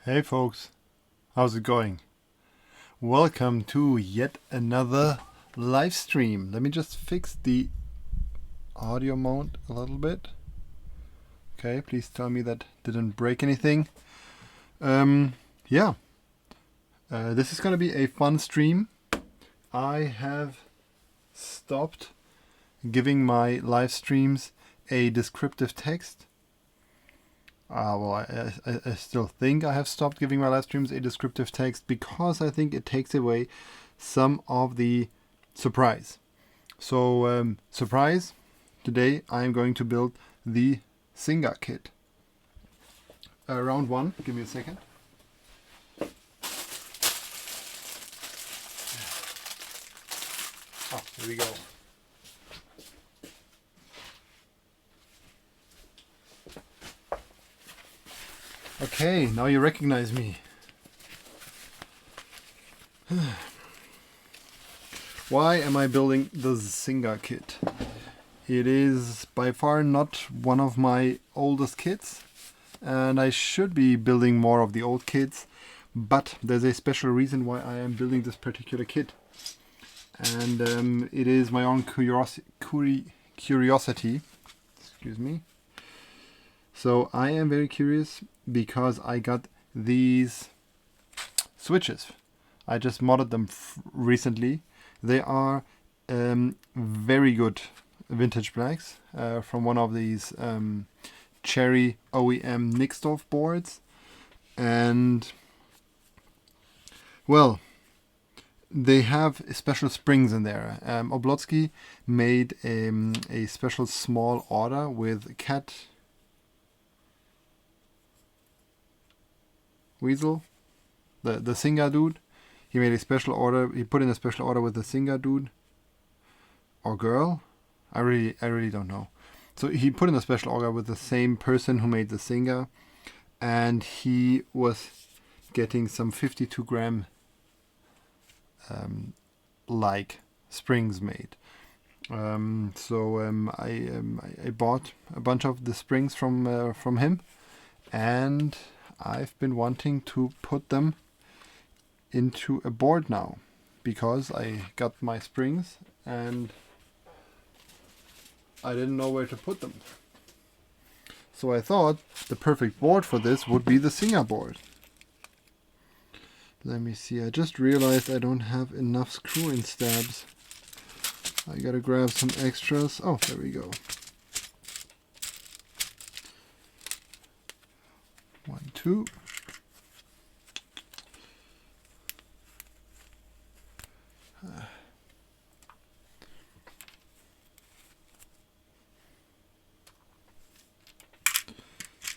Hey folks, how's it going? Welcome to yet another live stream. Let me just fix the audio mode a little bit. Okay, please tell me that didn't break anything. Yeah, this is gonna be a fun stream. I have stopped giving my live streams a descriptive text. I still think I have stopped giving my live streams a descriptive text because I think it takes away some of the surprise. So, surprise, today I am going to build the Singa kit. Round one, give me a second. Oh, here we go. Okay, now you recognize me. Why am I building the Singa kit? It is by far not one of my oldest kits, and I should be building more of the old kits, but there's a special reason why I am building this particular kit. And it is my own curiosity. Excuse me. So I am very curious because I got these switches. I just modded them recently. They are very good vintage blacks from one of these Cherry OEM Nixdorf boards. And well, they have special springs in there. Oblotsky made a special small order with Cat Weasel, the Singa dude. He made a special order. He put in a special order with the Singa dude or girl. I really don't know. So he put in a special order with the same person who made the Singa, and he was getting some 52 gram like springs made. I bought a bunch of the springs from him, and I've been wanting to put them into a board now because I got my springs and I didn't know where to put them. So I thought the perfect board for this would be the Singa board. Let me see, I just realized I don't have enough screw-in stabs. I gotta grab some extras. Oh, there we go. 1, 2.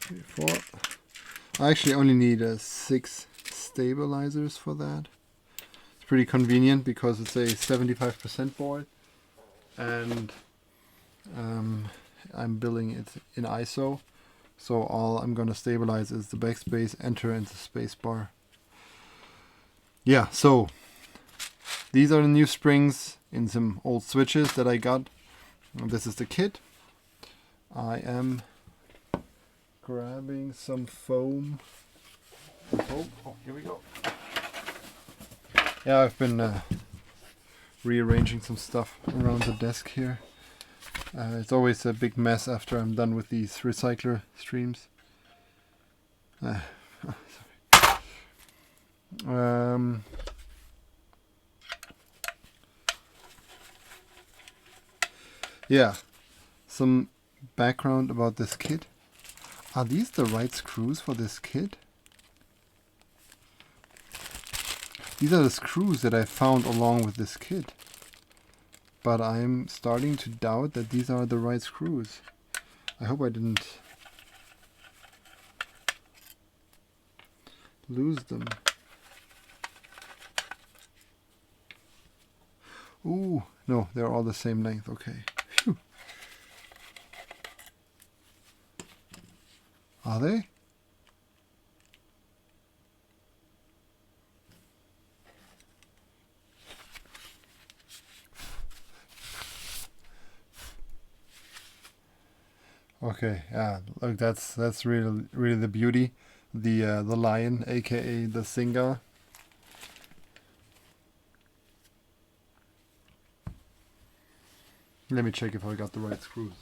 Three, 4. I actually only need 6 stabilizers for that. It's pretty convenient because it's a 75% board, and I'm building it in ISO. So all I'm going to stabilize is the backspace, enter, and the spacebar. Yeah, so these are the new springs in some old switches that I got. And this is the kit. I am grabbing some foam. Oh, here we go. Yeah, I've been rearranging some stuff around the desk here. It's always a big mess after I'm done with these recycler streams. Yeah, some background about this kit. Are these the right screws for this kit? These are the screws that I found along with this kit. But I'm starting to doubt that these are the right screws. I hope I didn't lose them. Ooh, no, they're all the same length. Okay. Phew. Are they? Okay, yeah, look, that's really the beauty. the Lion, aka the Singa. Let me check if I got the right screws.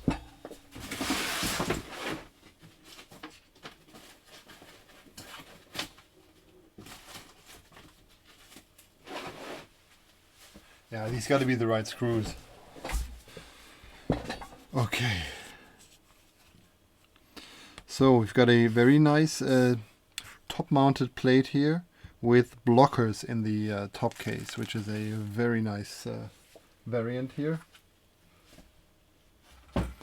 Yeah, these got to be the right screws. Okay. So we've got a very nice top-mounted plate here with blockers in the top case, which is a very nice variant here.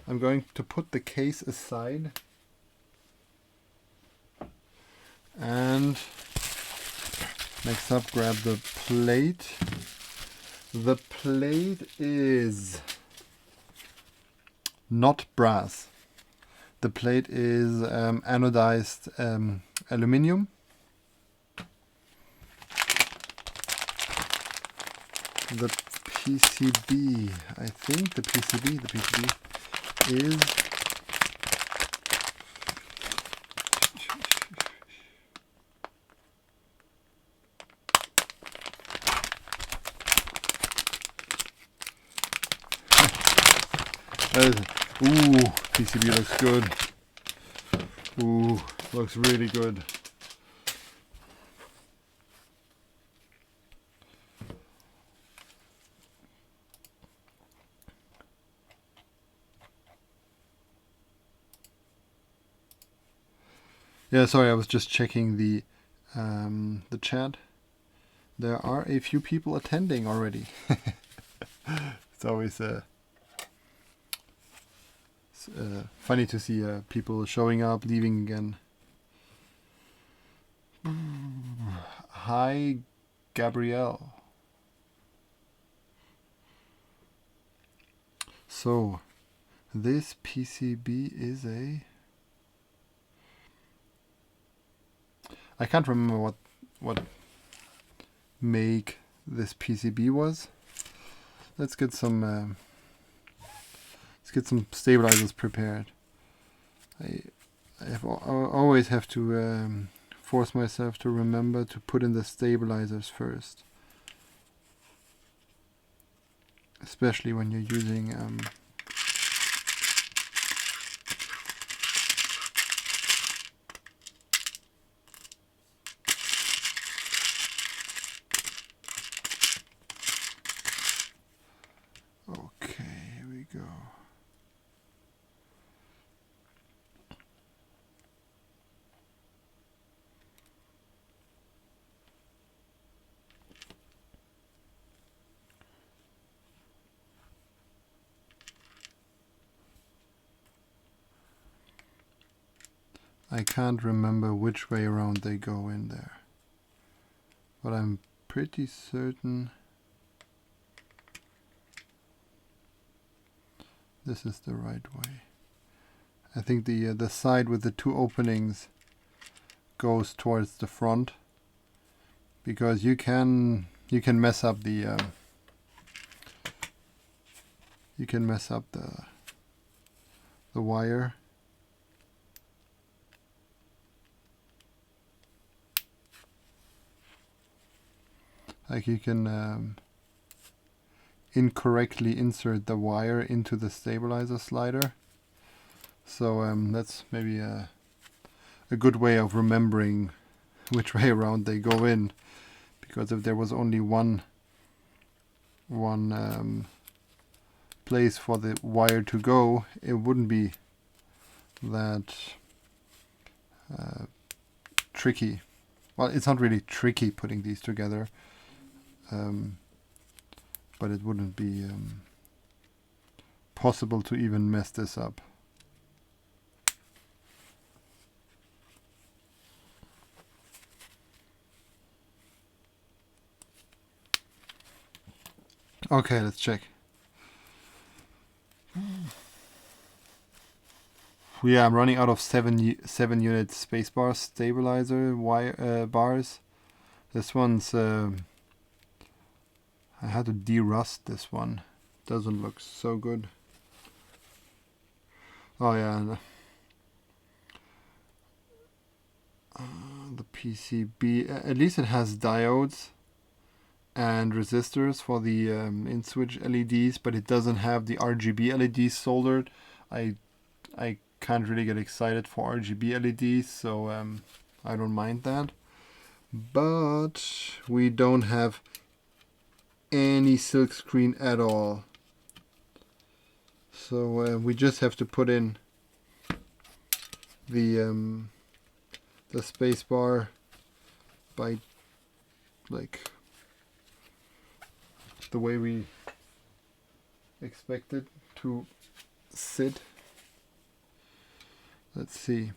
I'm going to put the case aside and next up grab the plate. The plate is not brass. The plate is anodized aluminum. The PCB, I think the PCB is ooh, PCB looks good. Ooh, looks really good. Yeah, sorry, I was just checking the chat. There are a few people attending already. It's always funny to see people showing up, leaving again. Hi, Gabrielle. So, this PCB is a... I can't remember what make this PCB was. Let's get some stabilizers prepared. I always have to force myself to remember to put in the stabilizers first, especially when you're using okay, here we go. I can't remember which way around they go in there, but I'm pretty certain this is the right way. I think the side with the two openings goes towards the front, because you can mess up the the wire. Like you can incorrectly insert the wire into the stabilizer slider. So that's maybe a good way of remembering which way around they go in. Because if there was only one place for the wire to go, it wouldn't be that tricky. Well, it's not really tricky putting these together. But it wouldn't be possible to even mess this up. Okay, let's check. Yeah, I'm running out of 7 unit spacebar stabilizer wire bars. This one's I had to de-rust this one. Doesn't look so good. Oh yeah. PCB. At least it has diodes and resistors for the in-switch LEDs, but it doesn't have the RGB LEDs soldered. I can't really get excited for RGB LEDs, so I don't mind that. But we don't have any silk screen at all. So we just have to put in the space bar by like the way we expect it to sit. Let's see.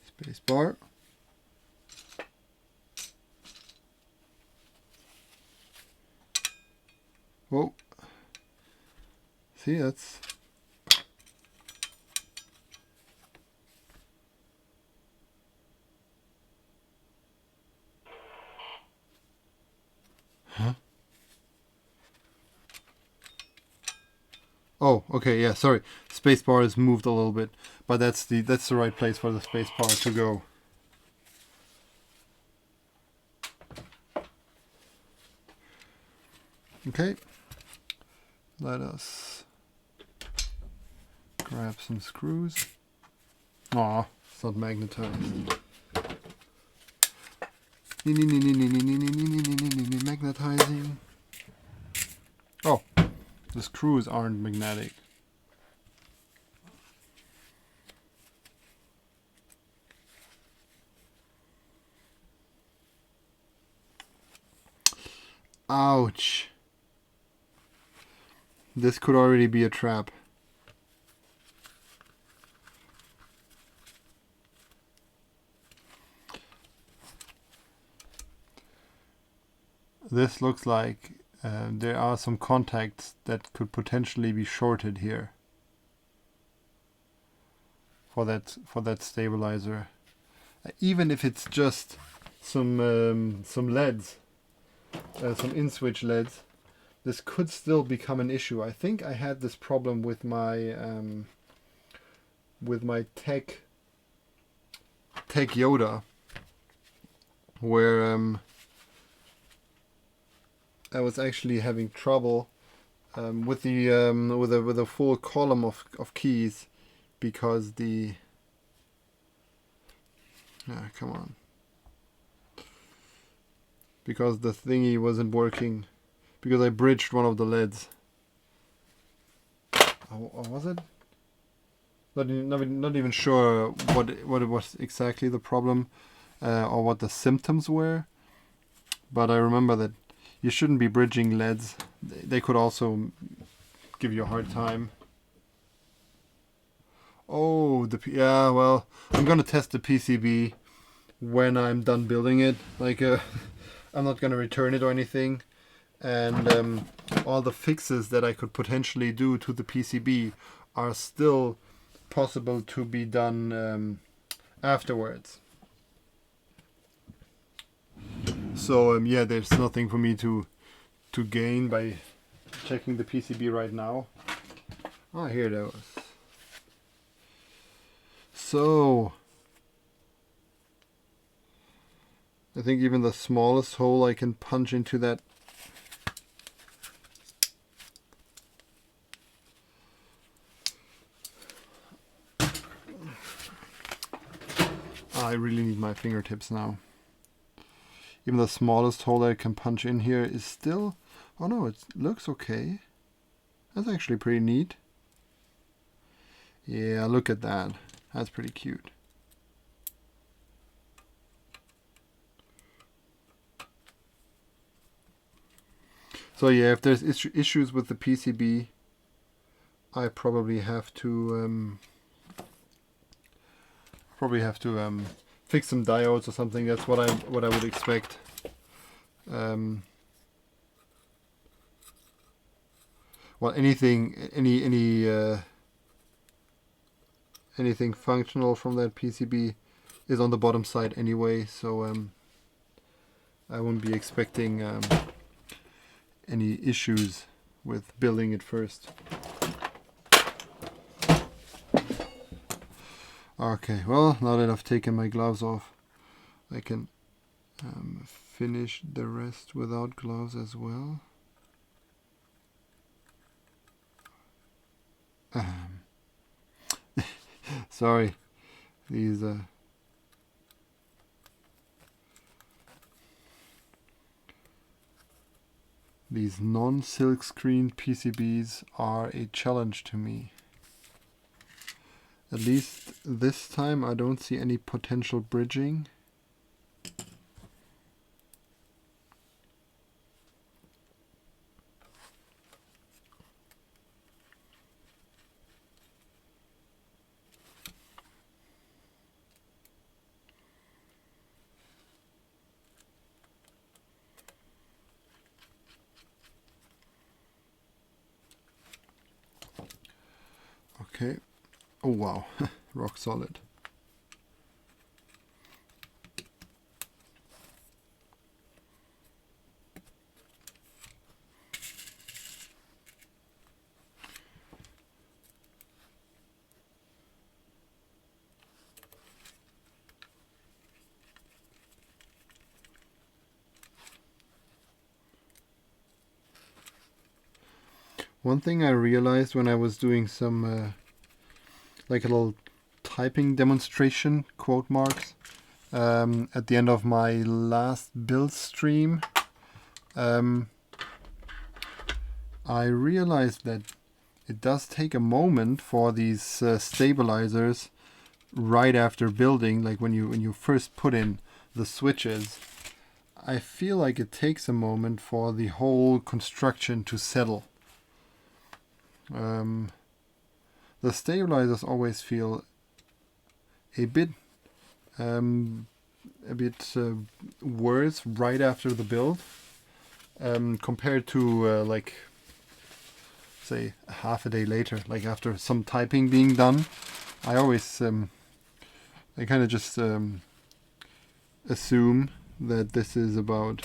Space bar. Whoa. See, that's oh, okay, yeah, sorry. Spacebar is moved a little bit, but that's the right place for the spacebar to go. Okay. Let us grab some screws. Aw, it's not magnetized. Magnetizing. Oh, the screws aren't magnetic. Ouch. This could already be a trap. This looks like there are some contacts that could potentially be shorted here for that stabilizer. Even if it's just some LEDs, some in-switch LEDs, this could still become an issue. I think I had this problem with my Tech Yoda, where I was actually having trouble with a full column of keys because the come on, because the thingy wasn't working, because I bridged one of the LEDs. Oh, was it? Not even sure what it was exactly the problem or what the symptoms were, but I remember that you shouldn't be bridging LEDs. They could also give you a hard time. Oh, yeah, well, I'm gonna test the PCB when I'm done building it. Like, I'm not gonna return it or anything. And all the fixes that I could potentially do to the PCB are still possible to be done afterwards. So yeah, there's nothing for me to gain by checking the PCB right now. Oh, here that was. So I think even the smallest hole I can punch into that. I really need my fingertips now. Even the smallest hole I can punch in here is still... Oh no, it looks okay. That's actually pretty neat. Yeah, look at that. That's pretty cute. So yeah, if there's issues with the PCB, I probably have to fix some diodes or something. That's what I would expect. Well, anything functional from that PCB is on the bottom side anyway, so I wouldn't be expecting any issues with building it first. Okay, well, now that I've taken my gloves off, I can finish the rest without gloves as well. Sorry, these non-silk screen PCBs are a challenge to me. At least this time I don't see any potential bridging. Okay. Oh wow, rock solid. One thing I realized when I was doing some like a little typing demonstration, quote marks, at the end of my last build stream, I realized that it does take a moment for these stabilizers right after building, like when you first put in the switches. I feel like it takes a moment for the whole construction to settle. The stabilizers always feel a bit worse right after the build, compared to like say half a day later, like after some typing being done. I always I kind of just assume that this is about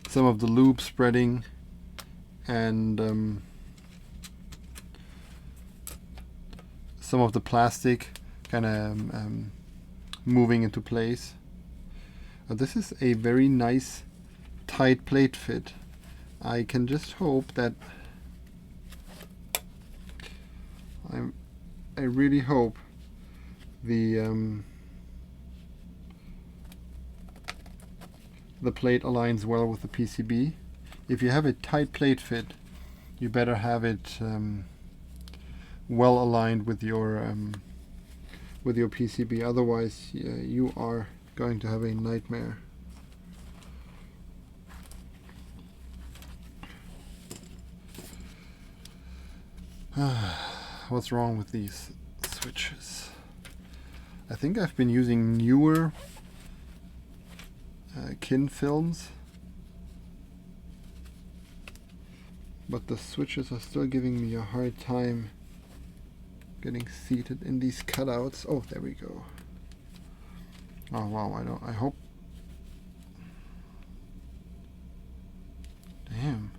some of the lube spreading and some of the plastic kind of moving into place. This is a very nice tight plate fit. I can just hope that I really hope the plate aligns well with the PCB. If you have a tight plate fit, you better have it well aligned with your PCB. Otherwise, you are going to have a nightmare. What's wrong with these switches? I think I've been using newer kin films, but the switches are still giving me a hard time getting seated in these cutouts. Oh, there we go. Oh wow, I hope. Damn.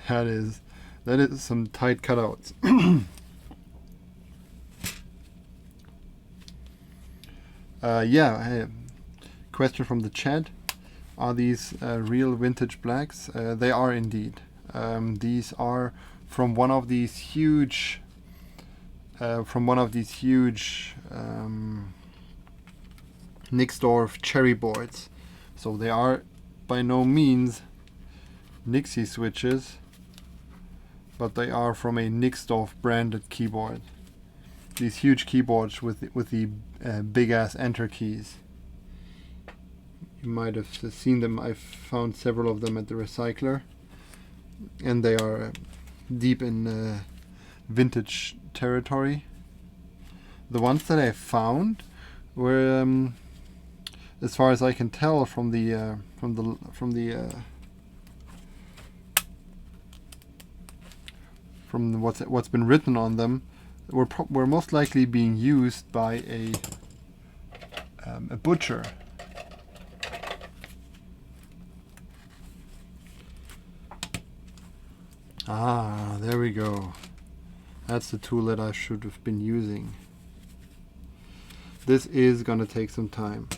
That is some tight cutouts. Yeah, question from the chat. Are these real vintage blacks? They are indeed. These are from one of these huge Nixdorf cherry boards. So they are by no means Nixie switches, but they are from a Nixdorf branded keyboard. These huge keyboards with the big ass enter keys. You might have seen them. I've found several of them at the recycler, and they are deep in vintage territory. The ones that I found were, as far as I can tell from what's been written on them, were most likely being used by a butcher. Ah, there we go. That's the tool that I should have been using. This is gonna take some time.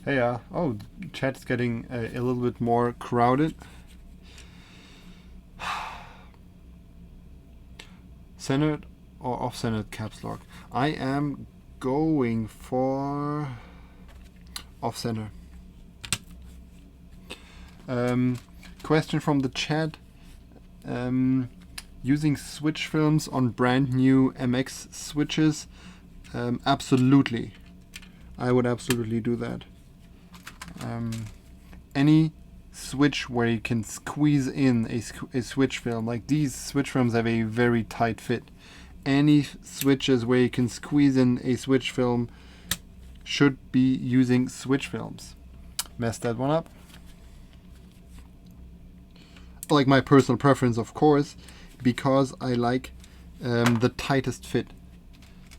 Hey, oh, chat's getting a little bit more crowded. Centered or off-centered caps lock? I am going for off-center. Question from the chat. Using switch films on brand new MX switches? Absolutely. I would absolutely do that. Any switch where you can squeeze in a switch film, like these switch films have a very tight fit. Any switches where you can squeeze in a switch film should be using switch films. Messed that one up. Like my personal preference, of course, because I like the tightest fit.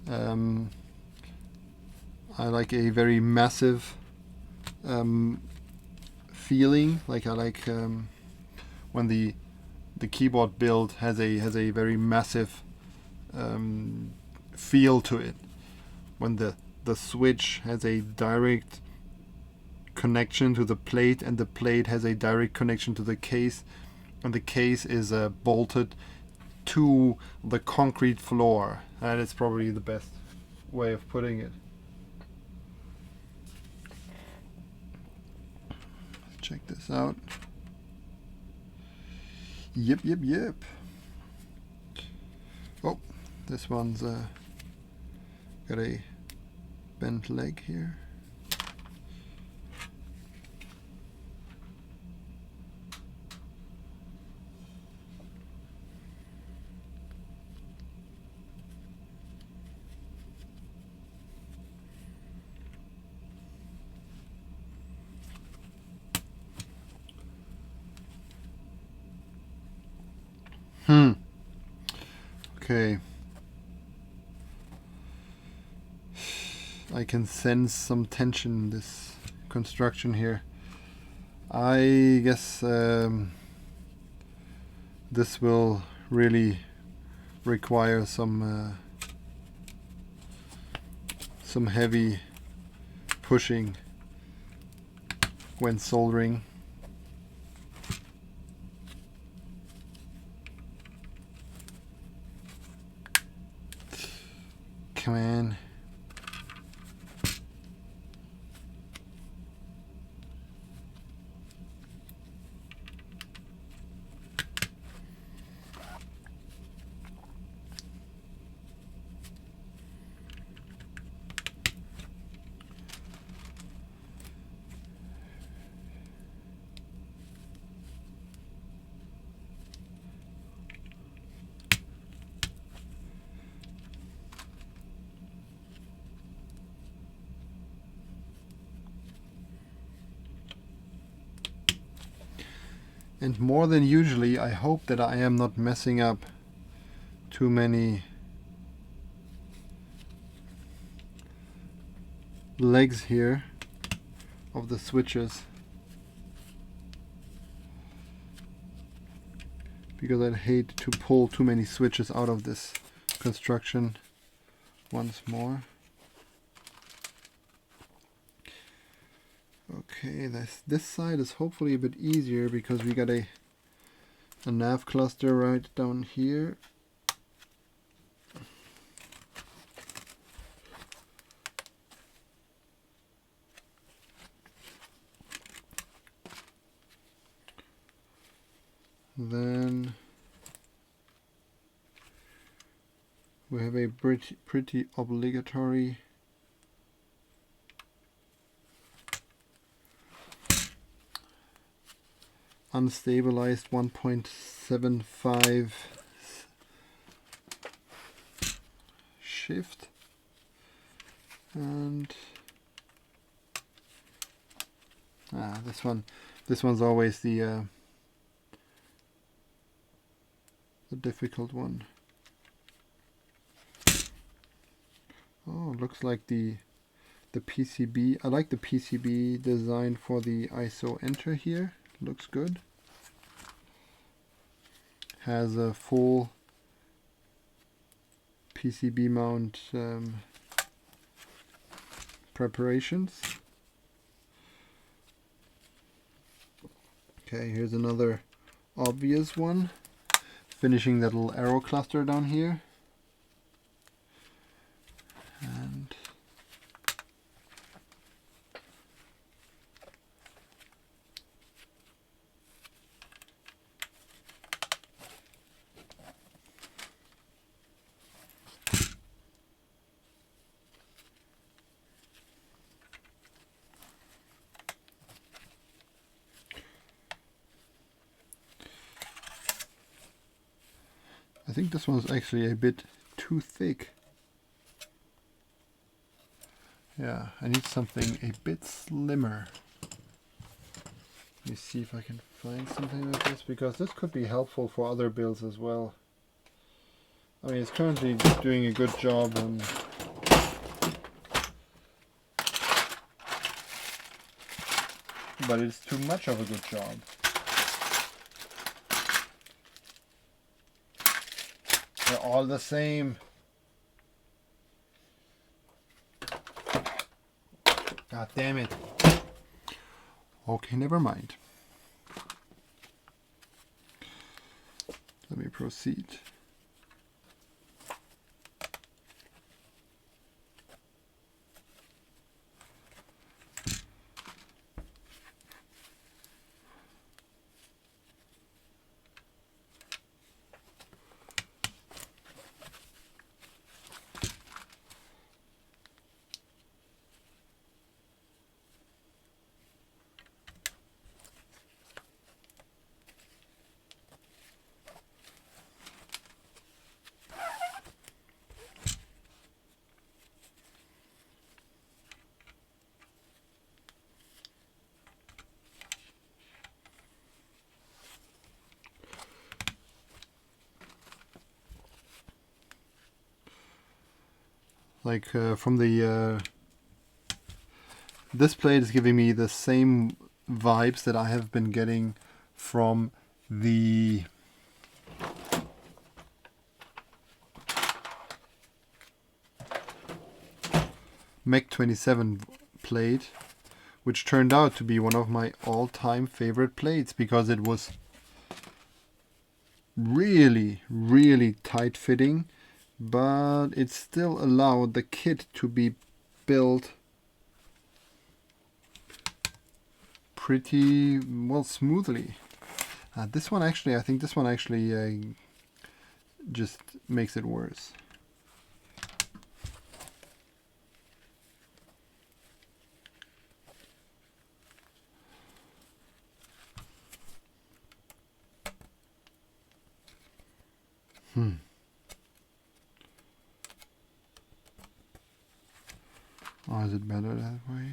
I like a very massive feeling. Like I like when the keyboard build has a very massive feel to it. When the switch has a direct connection to the plate, and the plate has a direct connection to the case, and the case is bolted to the concrete floor. That is probably the best way of putting it. Check this out. Yep. Oh, this one's got a bent leg here. Okay. I can sense some tension in this construction here. I guess this will really require some heavy pushing when soldering. Come on. And more than usually, I hope that I am not messing up too many legs here of the switches, because I'd hate to pull too many switches out of this construction once more. Okay, this side is hopefully a bit easier because we got a nav cluster right down here. Then we have a pretty obligatory unstabilized 1.75 shift, and this one's always the the difficult one. Oh, looks like the PCB. I like the PCB design for the ISO enter here. Looks good. Has a full PCB mount preparations. Okay, here's another obvious one. Finishing that little arrow cluster down here. And I think this one's actually a bit too thick. Yeah, I need something a bit slimmer. Let me see if I can find something like this, because this could be helpful for other builds as well. I mean, it's currently doing a good job on but it's too much of a good job. They're all the same. God damn it. Okay, never mind. Let me proceed. Like from the this plate is giving me the same vibes that I have been getting from the Mech 27 plate, which turned out to be one of my all-time favorite plates because it was really, really tight fitting, but it still allowed the kit to be built pretty well smoothly. This one actually, I think this one actually just makes it worse. Oh, is it better that way?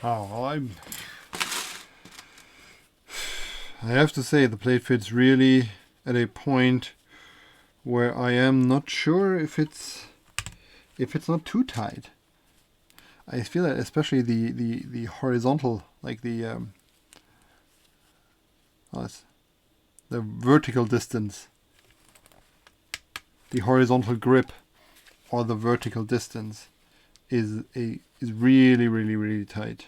Oh, well, I have to say the plate fits really at a point where I am not sure if it's not too tight. I feel that especially the horizontal, like the vertical distance the horizontal grip or the vertical distance is really, really, really tight.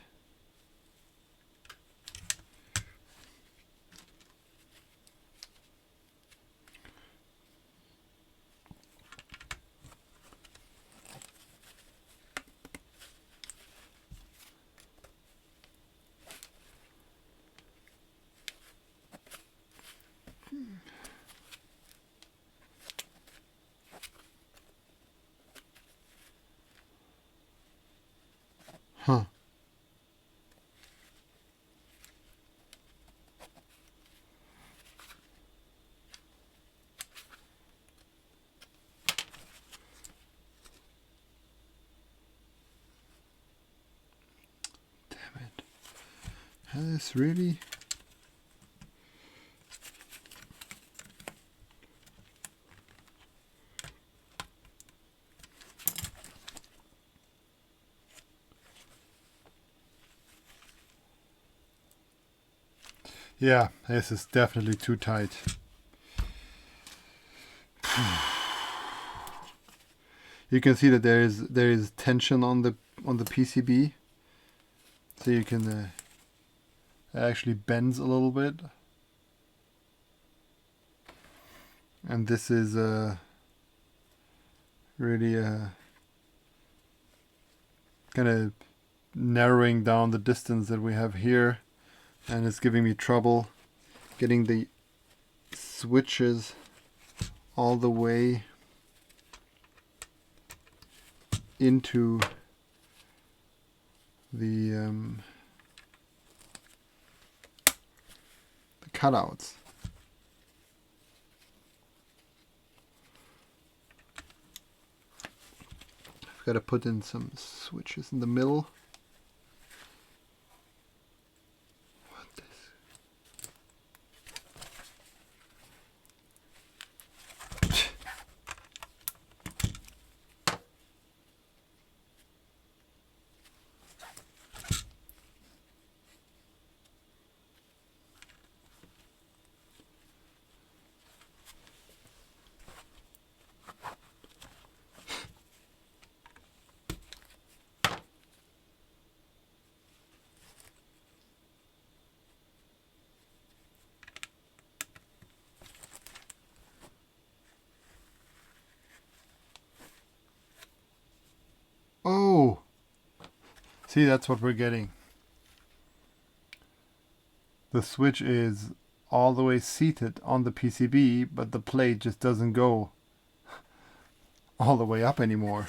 Huh. Damn it. Has really? Yeah, this is definitely too tight. You can see that there is tension on the PCB, so you can it actually bends a little bit, and this is really kind of narrowing down the distance that we have here, and it's giving me trouble getting the switches all the way into the cutouts. I've got to put in some switches in the middle. Oh, see, that's what we're getting. The switch is all the way seated on the PCB, but the plate just doesn't go all the way up anymore.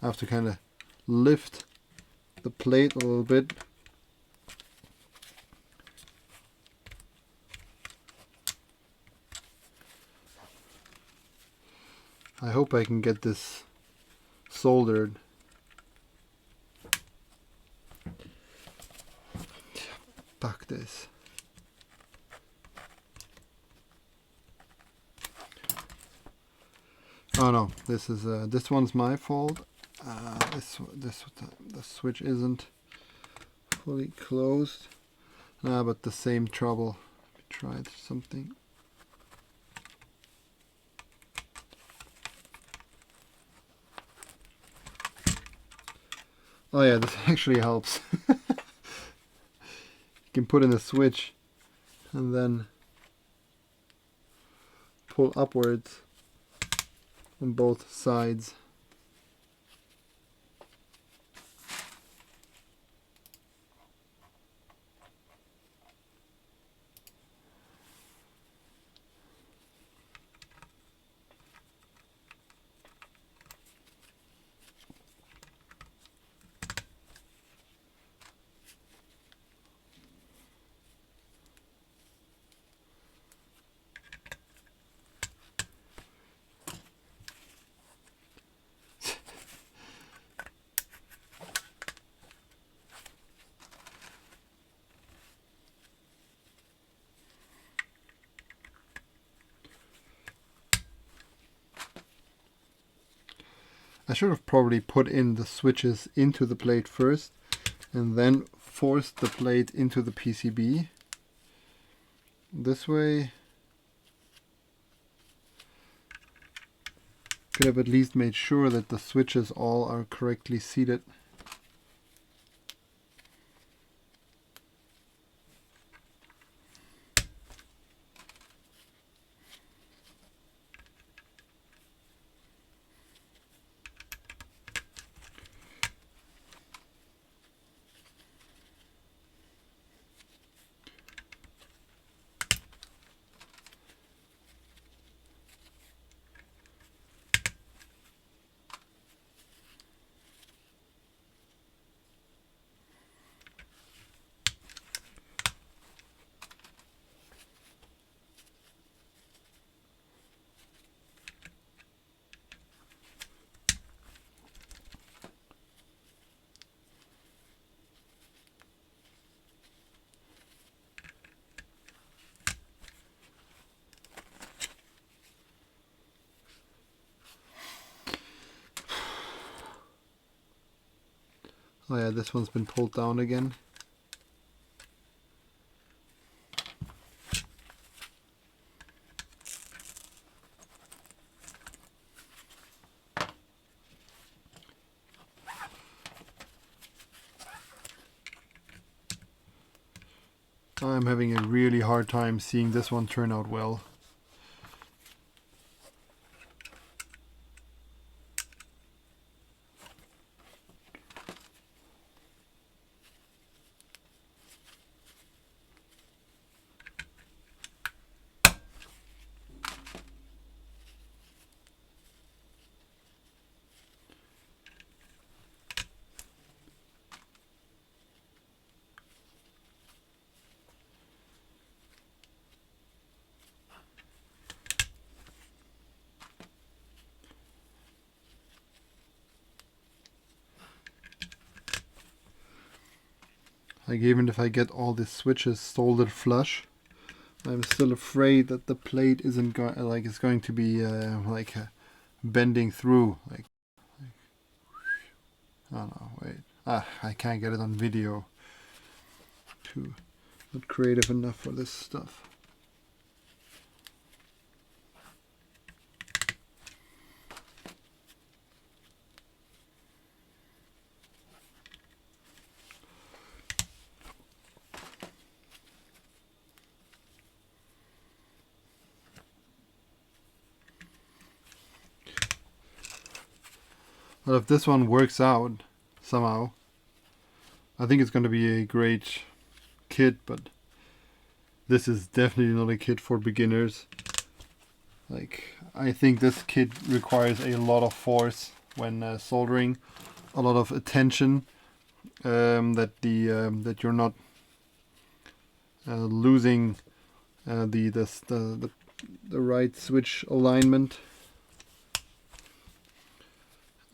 I have to kind of lift the plate a little bit. I hope I can get this soldered. Fuck this. Oh no, this is this one's my fault. The switch isn't fully closed. But the same trouble. We tried something. Oh yeah, this actually helps. You can put in a switch and then pull upwards on both sides. I should have probably put in the switches into the plate first and then forced the plate into the PCB. This way Could have at least made sure that the switches all are correctly seated. Oh yeah, this one's been pulled down again. I'm having a really hard time seeing this one turn out well. Like, even if I get all the switches soldered flush, I'm still afraid that the plate isn't going, like, it's going to be bending through. Like, oh no, wait. I can't get it on video. Not creative enough for this stuff. But if this one works out somehow, I think it's going to be a great kit, but this is definitely not a kit for beginners. Like, I think this kit requires a lot of force when soldering, a lot of attention, that you're not losing the right switch alignment.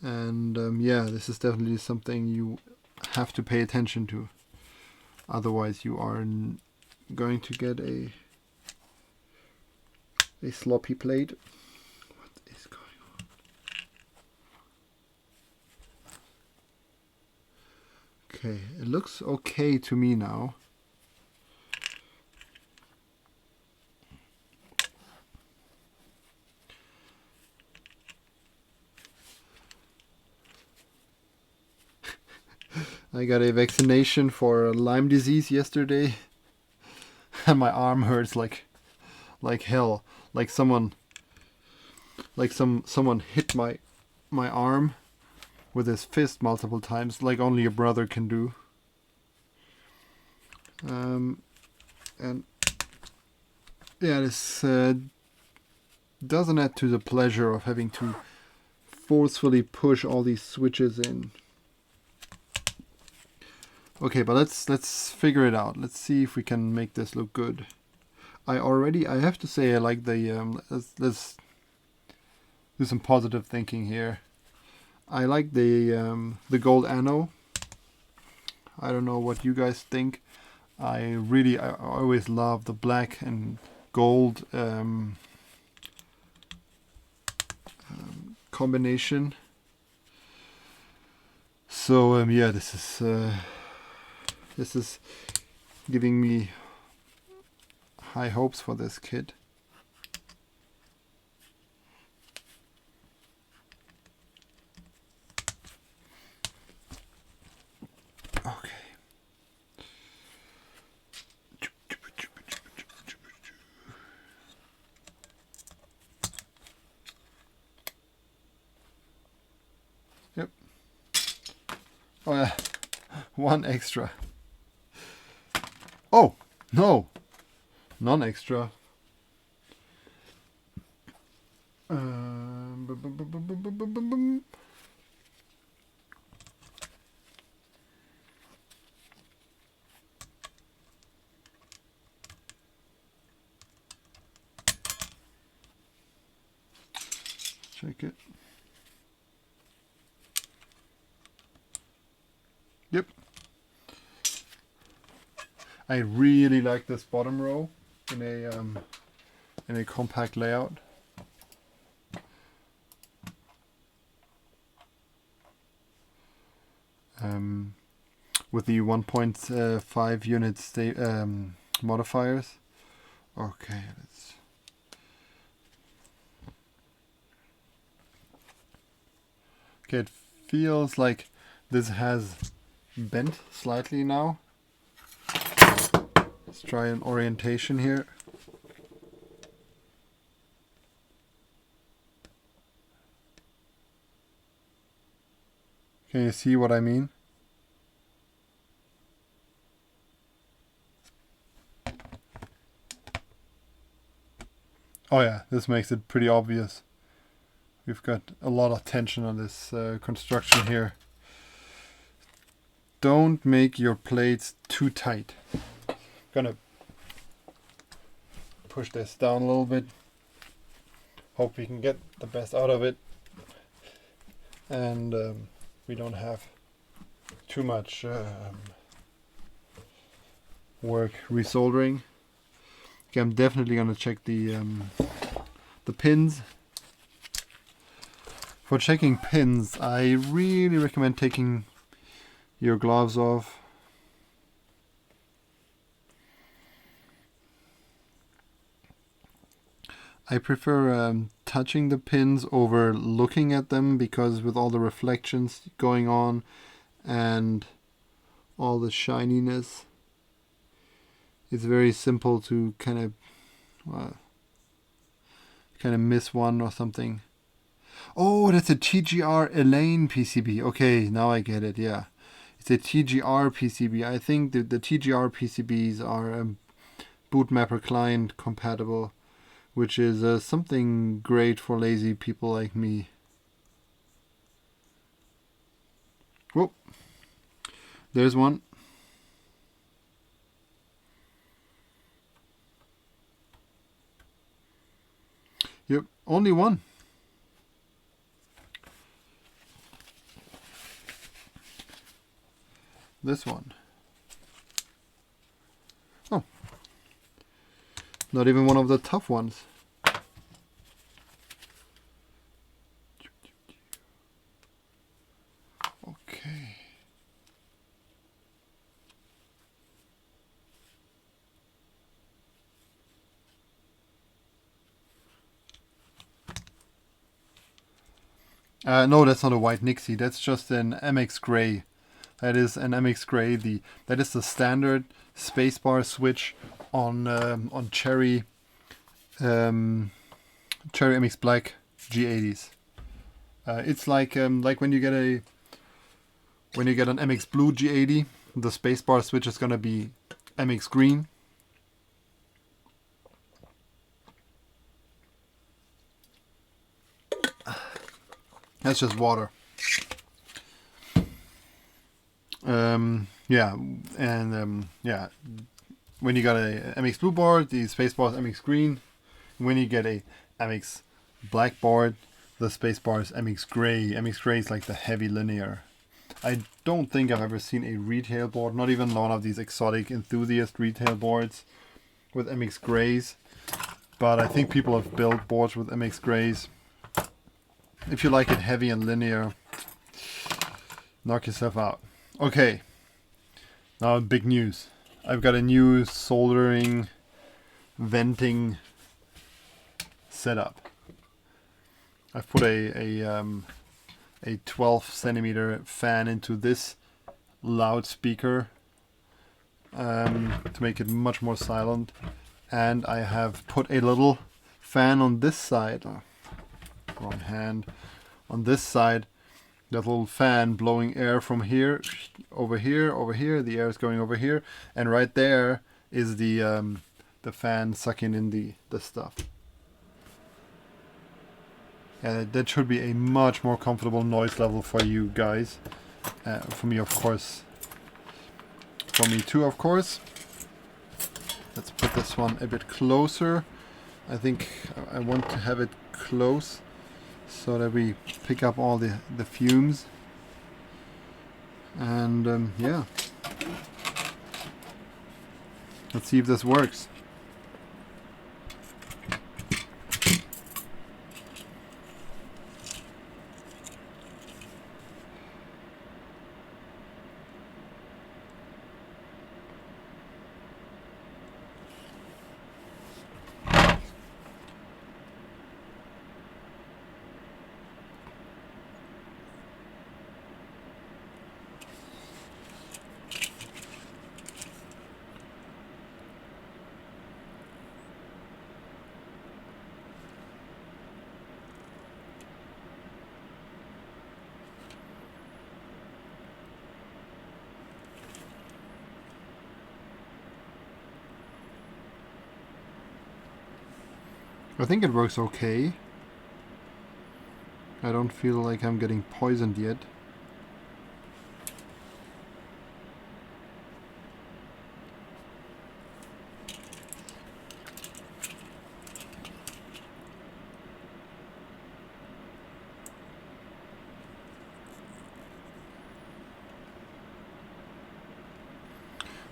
And yeah, this is definitely something you have to pay attention to. Otherwise, you are going to get a sloppy plate. What is going on? Okay, it looks okay to me now. I got a vaccination for Lyme disease yesterday, and my arm hurts like hell. Like someone hit my arm with his fist multiple times, like only a brother can do. And yeah, this doesn't add to the pleasure of having to forcefully push all these switches in. Okay, but let's figure it out. Let's see if we can make this look good. I have to say I like the let's do some positive thinking here. I like the gold anno. I don't know what you guys think. I always love the black and gold combination. So yeah, this is giving me high hopes for this kit. Oh yeah, one extra. Oh, no, non-extra. Bum, bum, bum, bum, bum, bum, bum, bum. Check it. Yep. I really like this bottom row in a compact layout. With the 1.5 unit modifiers. Okay, let's. Okay, it feels like this has bent slightly now. Let's try an orientation here. Can you see what I mean? Oh yeah, this makes it pretty obvious. We've got a lot of tension on this construction here. Don't make your plates too tight. Gonna push this down a little bit. Hope we can get the best out of it. And we don't have too much work resoldering. Okay, I'm definitely gonna check the pins. For checking pins, I really recommend taking your gloves off. I prefer touching the pins over looking at them, because with all the reflections going on and all the shininess, it's very simple to kind of miss one or something. Oh, that's a TGR Elaine PCB. Okay, now I get it. Yeah, it's a TGR PCB. I think the TGR PCBs are bootmapper client compatible, which is something great for lazy people like me. Whoop, there's one. Yep, only one. This one. Oh, not even one of the tough ones. Okay. No, that's not a white Nixie. That's just an MX Gray. That is an MX Gray. That is the standard spacebar switch on Cherry MX Black G80s. It's like when you get an MX Blue G80, the spacebar switch is gonna be MX Green. That's just water. Yeah, and yeah, when you got a MX Blue board, the spacebar is MX Green. When you get a MX Black board, the spacebar is MX Gray. MX Gray is like the heavy linear. I don't think I've ever seen a retail board, not even one of these exotic enthusiast retail boards with MX Grays. But I think people have built boards with MX Grays. If you like it heavy and linear, knock yourself out. Okay, now big news. I've got a new soldering venting setup. I've put a 12 centimeter fan into this loudspeaker to make it much more silent, and I have put a little fan on this side. Wrong hand. On this side that little fan blowing air from here, over here, over here. The air is going over here, and right there is the fan sucking in the stuff. And that should be a much more comfortable noise level for you guys. For me, of course. For me too, of course. Let's put this one a bit closer. I think I want to have it close so that we pick up all the fumes. And yeah. Let's see if this works. I think it works okay. I don't feel like I'm getting poisoned yet.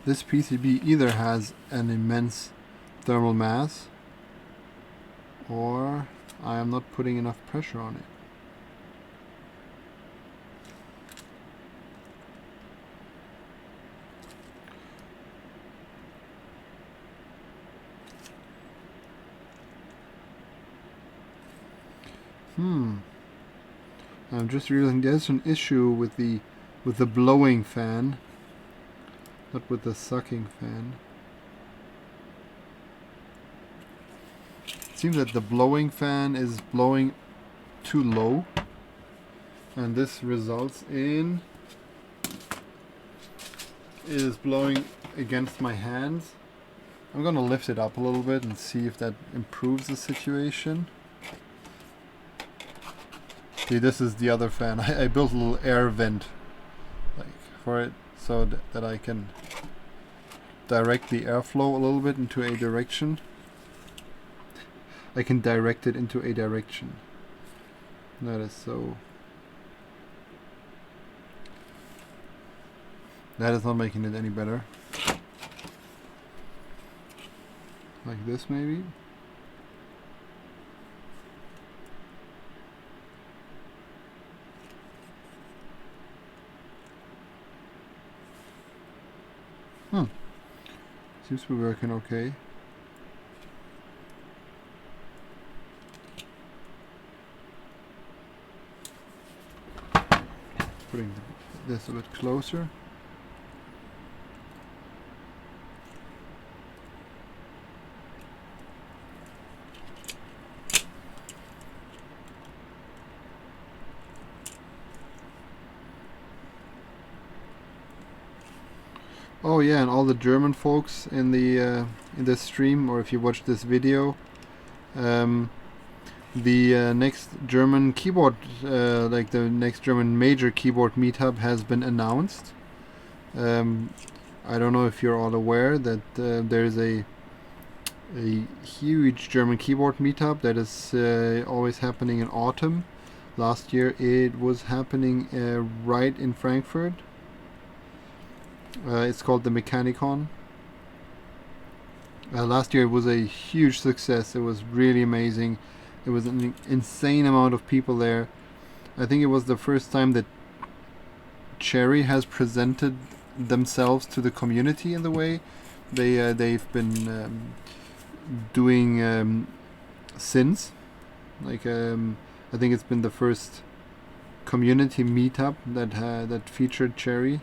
This PCB either has an immense thermal mass, or I am not putting enough pressure on it. I'm just realizing there's an issue with the blowing fan, not with the sucking fan. It seems that the blowing fan is blowing too low, and this results in it is blowing against my hands. I'm gonna lift it up a little bit and see if that improves the situation. See, this is the other fan. I built a little air vent for it so that I can direct the airflow a little bit into a direction. I can direct it into a direction. That is so... That is not making it any better. Like this maybe? Seems to be working okay. Putting this a bit closer. Oh yeah, and all the German folks in this stream, or if you watch this video, the next German keyboard, like the next German major keyboard meetup has been announced. I don't know if you're all aware that there's a huge German keyboard meetup that is always happening in autumn. Last year it was happening right in Frankfurt. It's called the Mechanicon. Last year it was a huge success. It was really amazing. It was an insane amount of people there. I think it was the first time that Cherry has presented themselves to the community in the way they've been doing since. Like I think it's been the first community meetup that featured Cherry.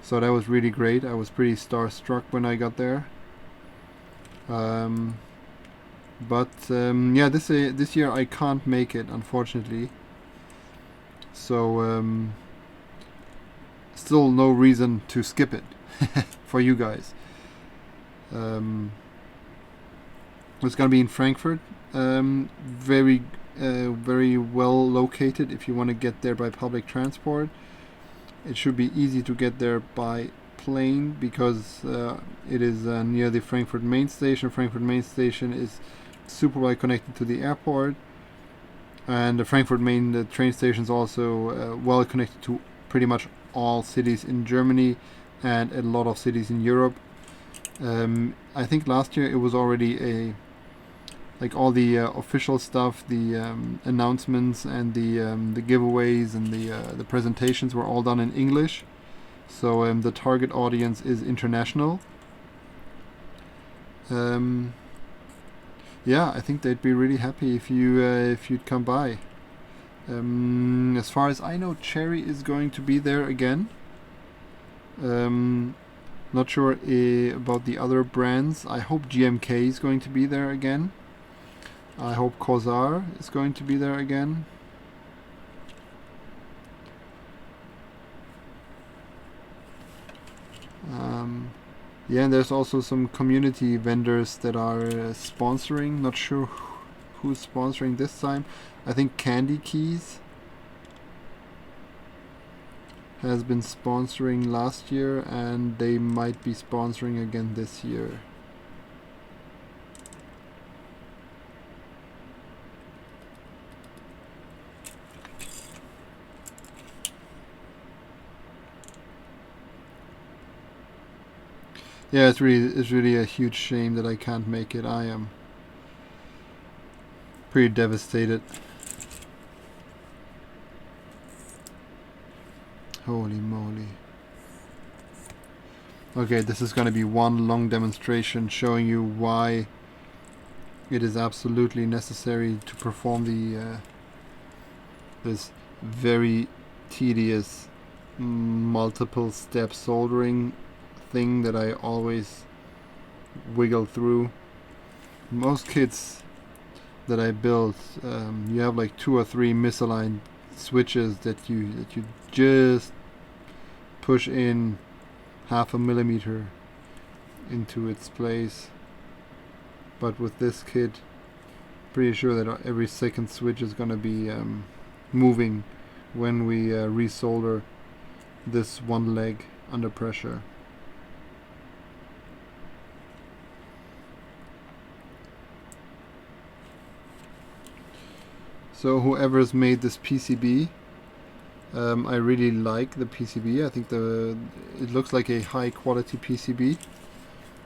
So that was really great. I was pretty starstruck when I got there. Yeah, this year I can't make it, unfortunately. So still no reason to skip it for you guys. It's going to be in Frankfurt. Very well located if you want to get there by public transport. It should be easy to get there by plane because it is near the Frankfurt main station. Frankfurt main station is super well connected to the airport, and the Frankfurt main train station is also well connected to pretty much all cities in Germany and a lot of cities in Europe. I think last year it was already like all the official stuff, the announcements and the giveaways and the presentations were all done in English. So the target audience is international. Yeah, I think they'd be really happy if you'd come by. As far as I know, Cherry is going to be there again. Not sure about the other brands. I hope GMK is going to be there again. I hope Kozar is going to be there again. Yeah, and there's also some community vendors that are sponsoring. Not sure who's sponsoring this time. I think Candy Keys has been sponsoring last year, and they might be sponsoring again this year. Yeah, it's really a huge shame that I can't make it. I am pretty devastated. Holy moly. Okay, this is going to be one long demonstration showing you why it is absolutely necessary to perform the this very tedious multiple step soldering thing that I always wiggle through. Most kits that I built, you have like 2 or 3 misaligned switches that you just push in 0.5 millimeter into its place. But with this kit, pretty sure that every second switch is going to be moving when we resolder this one leg under pressure. So whoever's made this PCB, I really like the PCB. I think it looks like a high quality PCB.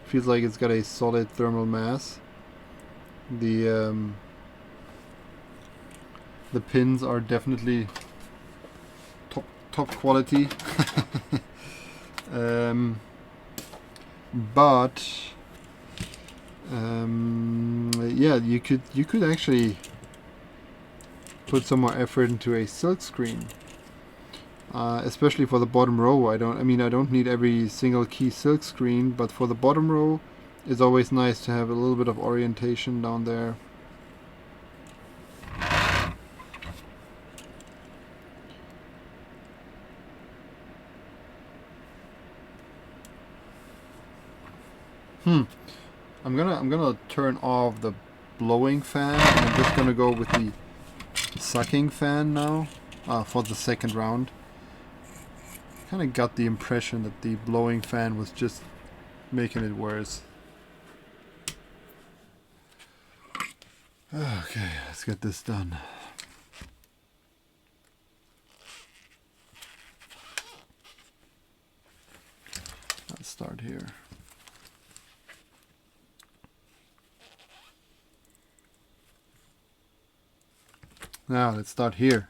Feels like it's got a solid thermal mass. The pins are definitely top quality. But yeah, you could actually put some more effort into a silk screen, especially for the bottom row. I don't need every single key silk screen, but for the bottom row, it's always nice to have a little bit of orientation down there. I'm gonna turn off the blowing fan, and I'm just gonna go with the sucking fan now for the second round. Kind of got the impression that the blowing fan was just making it worse. Okay, let's get this done. Let's start here. Now let's start here.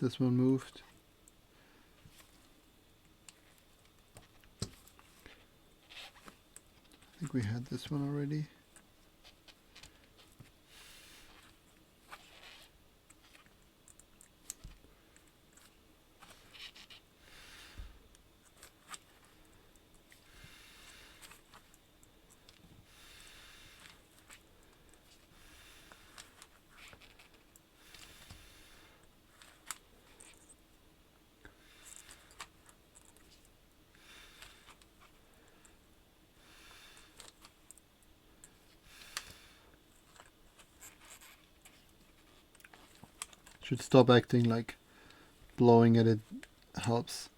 this one moved. I think we had this one already. Should stop acting like blowing at it helps.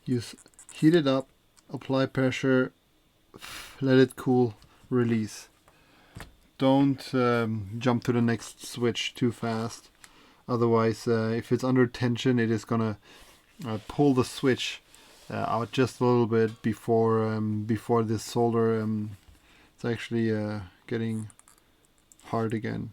Use heat it up, apply pressure, let it cool, release. Don't jump to the next switch too fast. Otherwise, if it's under tension, it is gonna pull the switch out just a little bit before this solder it's actually getting hard again.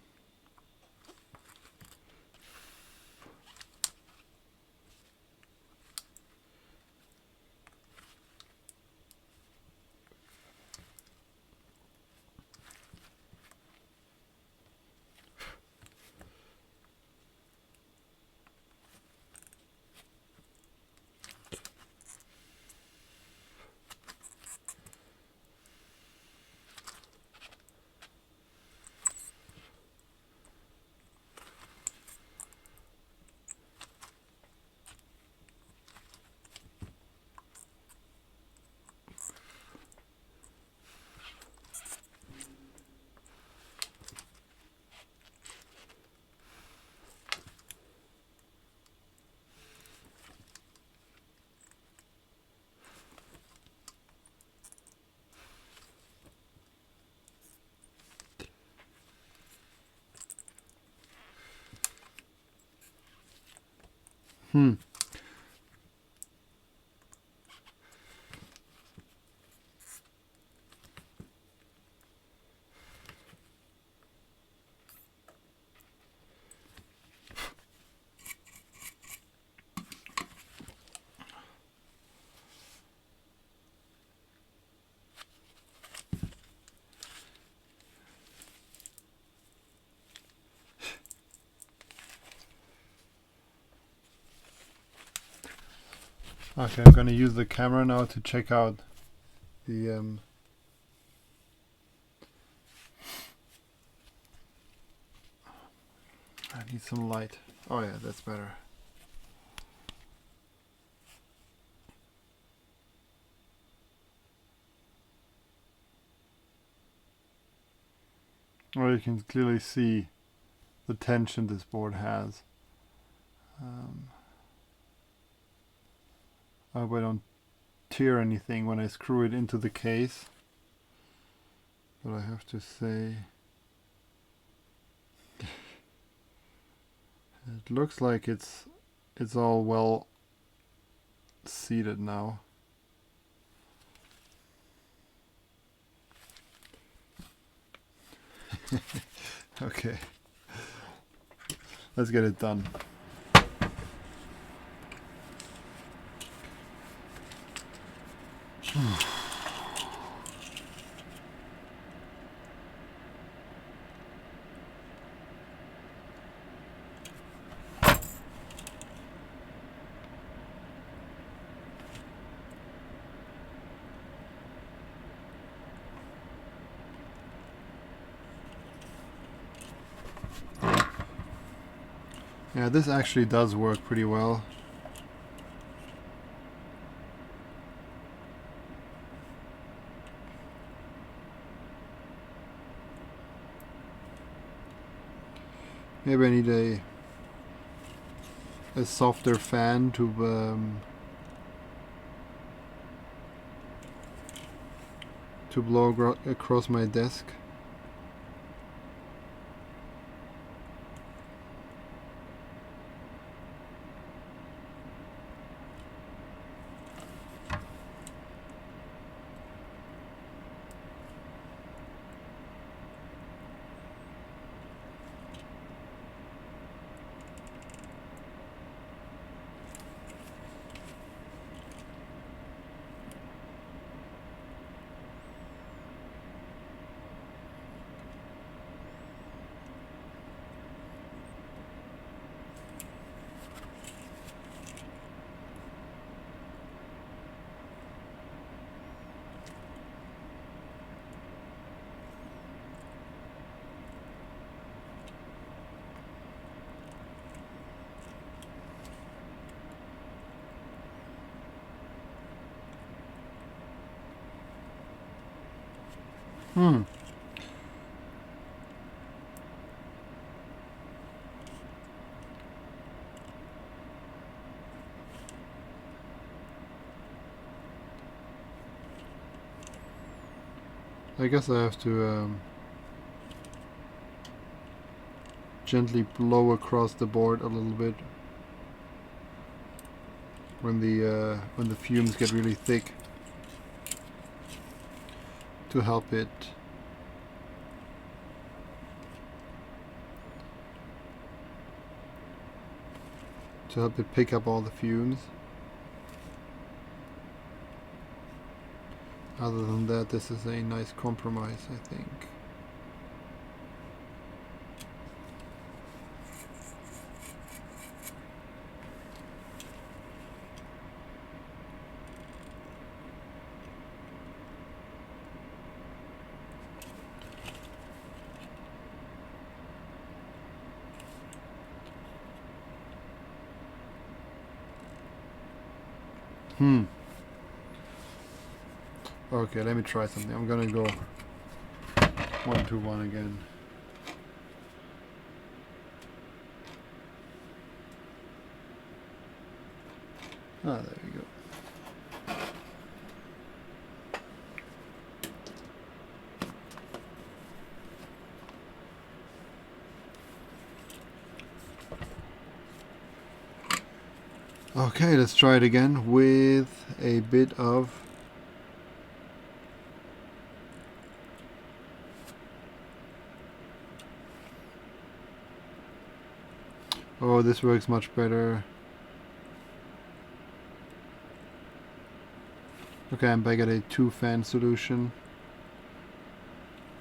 Okay, I'm gonna use the camera now to check out the I need some light. Oh yeah, that's better. Well, you can clearly see the tension this board has. I hope I don't tear anything when I screw it into the case. But I have to say, it looks like it's all well seated now. Okay, let's get it done. Yeah, this actually does work pretty well. Maybe I need a softer fan to blow across my desk. I guess I have to gently blow across the board a little bit when the fumes get really thick to help it pick up all the fumes. Other than that, this is a nice compromise, I think. Okay, let me try something. I'm gonna go 1 to 1 again. Ah, there we go. Okay, let's try it again with a bit of oh, this works much better. Okay, I'm back at a 2-fan solution.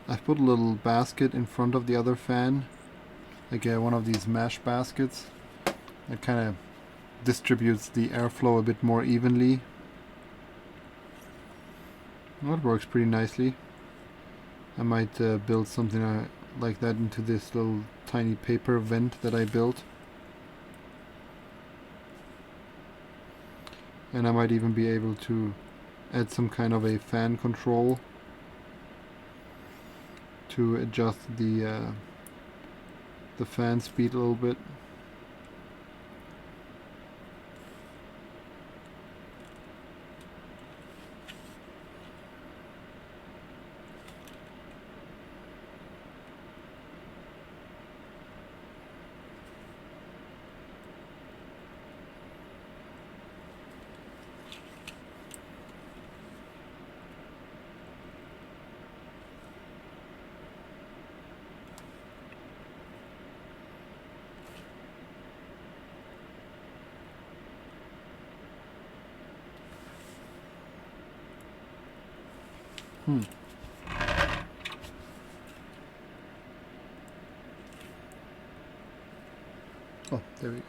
I've put a little basket in front of the other fan, like one of these mesh baskets. It kind of distributes the airflow a bit more evenly. Well, it works pretty nicely. I might build something like that into this little tiny paper vent that I built. And I might even be able to add some kind of a fan control to adjust the fan speed a little bit. Oh, there we go.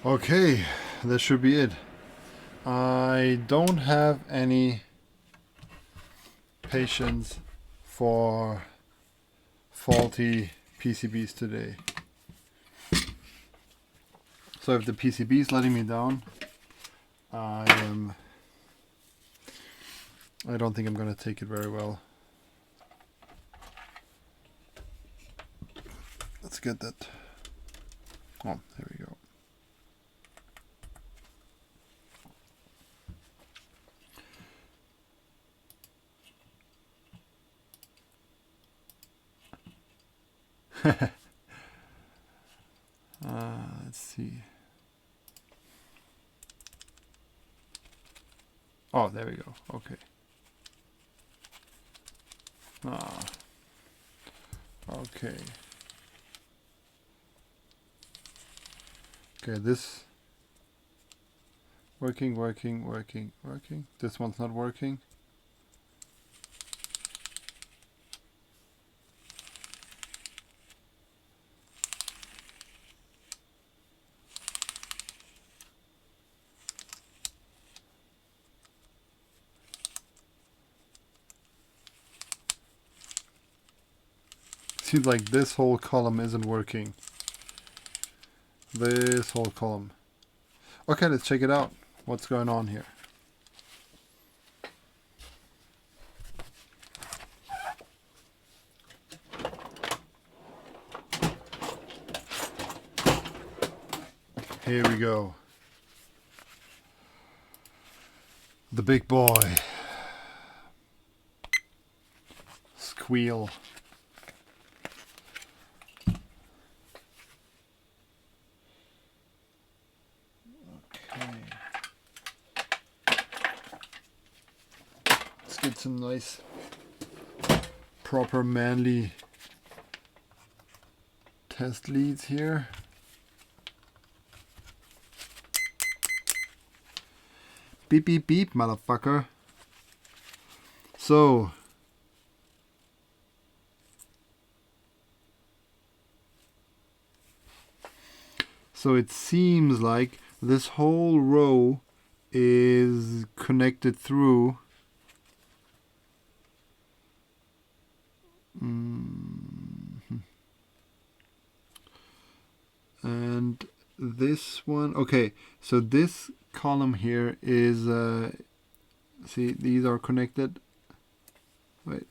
Okay, that should be it. I don't have any patience for faulty PCBs today. So if the PCB is letting me down, I don't think I'm going to take it very well. Let's get that. Oh, there we go. Let's see. Oh, there we go. Okay. Okay. Okay, this working. This one's not working. Seems like this whole column isn't working. This whole column. Okay, let's check it out. What's going on here? Here we go. The big boy. Squeal. Get some nice proper manly test leads here. Beep beep beep, motherfucker. So it seems like this whole row is connected through and this one. Okay, so this column here is see, these are connected. Wait,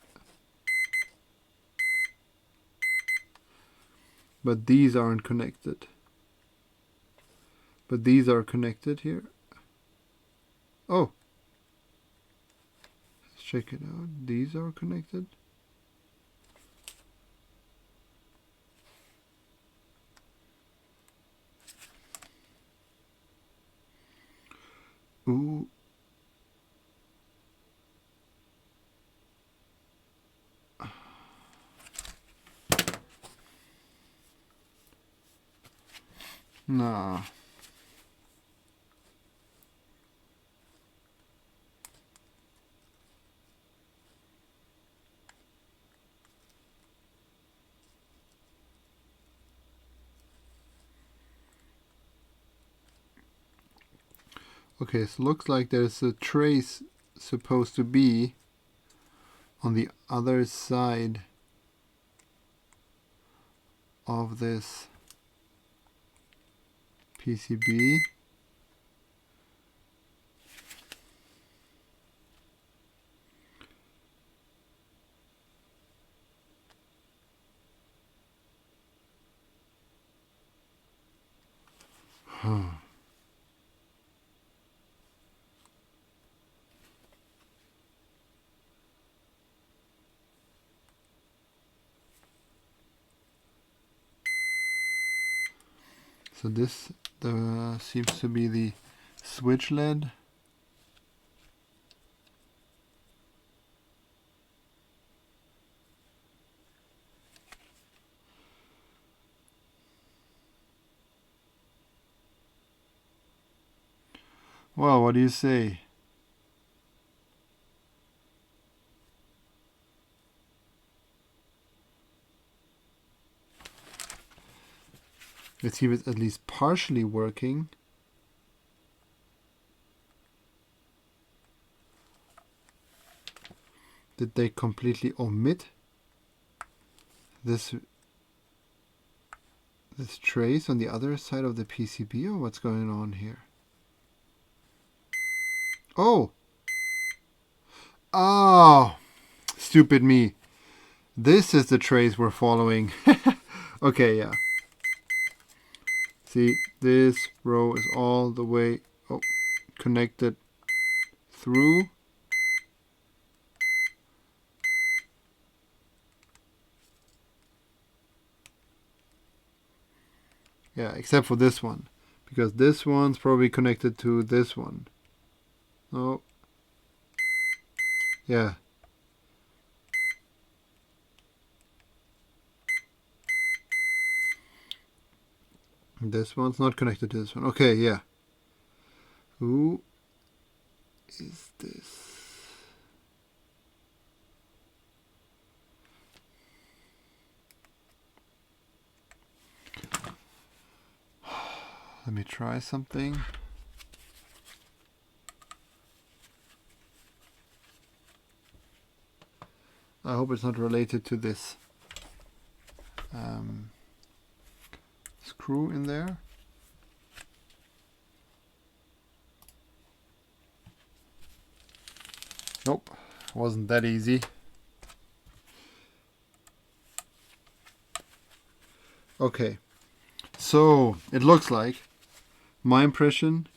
but these aren't connected, but these are connected here. Oh, let's check it out. These are connected. Ooh. Nah. Okay, so looks like there's a trace supposed to be on the other side of this PCB. Huh. So this seems to be the switch LED. Well, what do you say? Let's see if it's at least partially working. Did they completely omit this trace on the other side of the PCB, or what's going on here? Oh! Oh! Stupid me. This is the trace we're following. Okay, yeah. See, this row is all the way connected through. Yeah, except for this one, because this one's probably connected to this one. Oh, yeah. This one's not connected to this one. Okay, yeah. Who is this? Let me try something. I hope it's not related to this screw in there. Nope, wasn't that easy. Okay, so it looks like, my impression,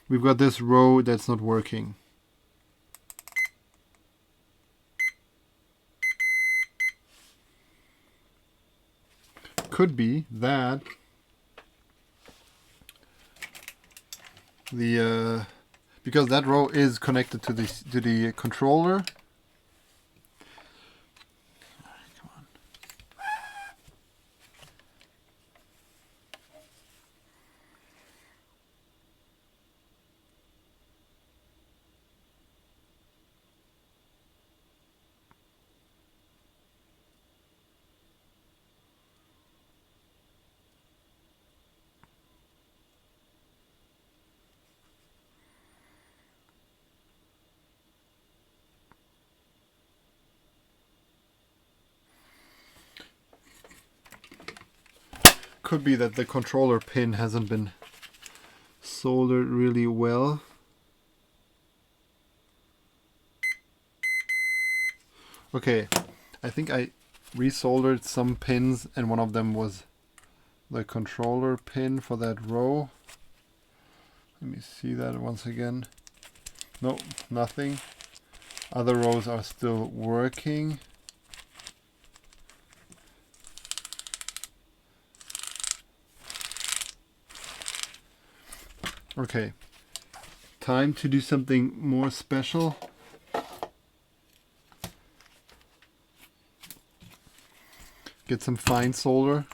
we've got this row that's not working. Could be that the because that row is connected to the controller. Come on. Could be that the controller pin hasn't been soldered really well. Okay, I think I resoldered some pins and one of them was the controller pin for that row. Let me see that once again. No, nothing. Other rows are still working. Okay, time to do something more special. Get some fine solder.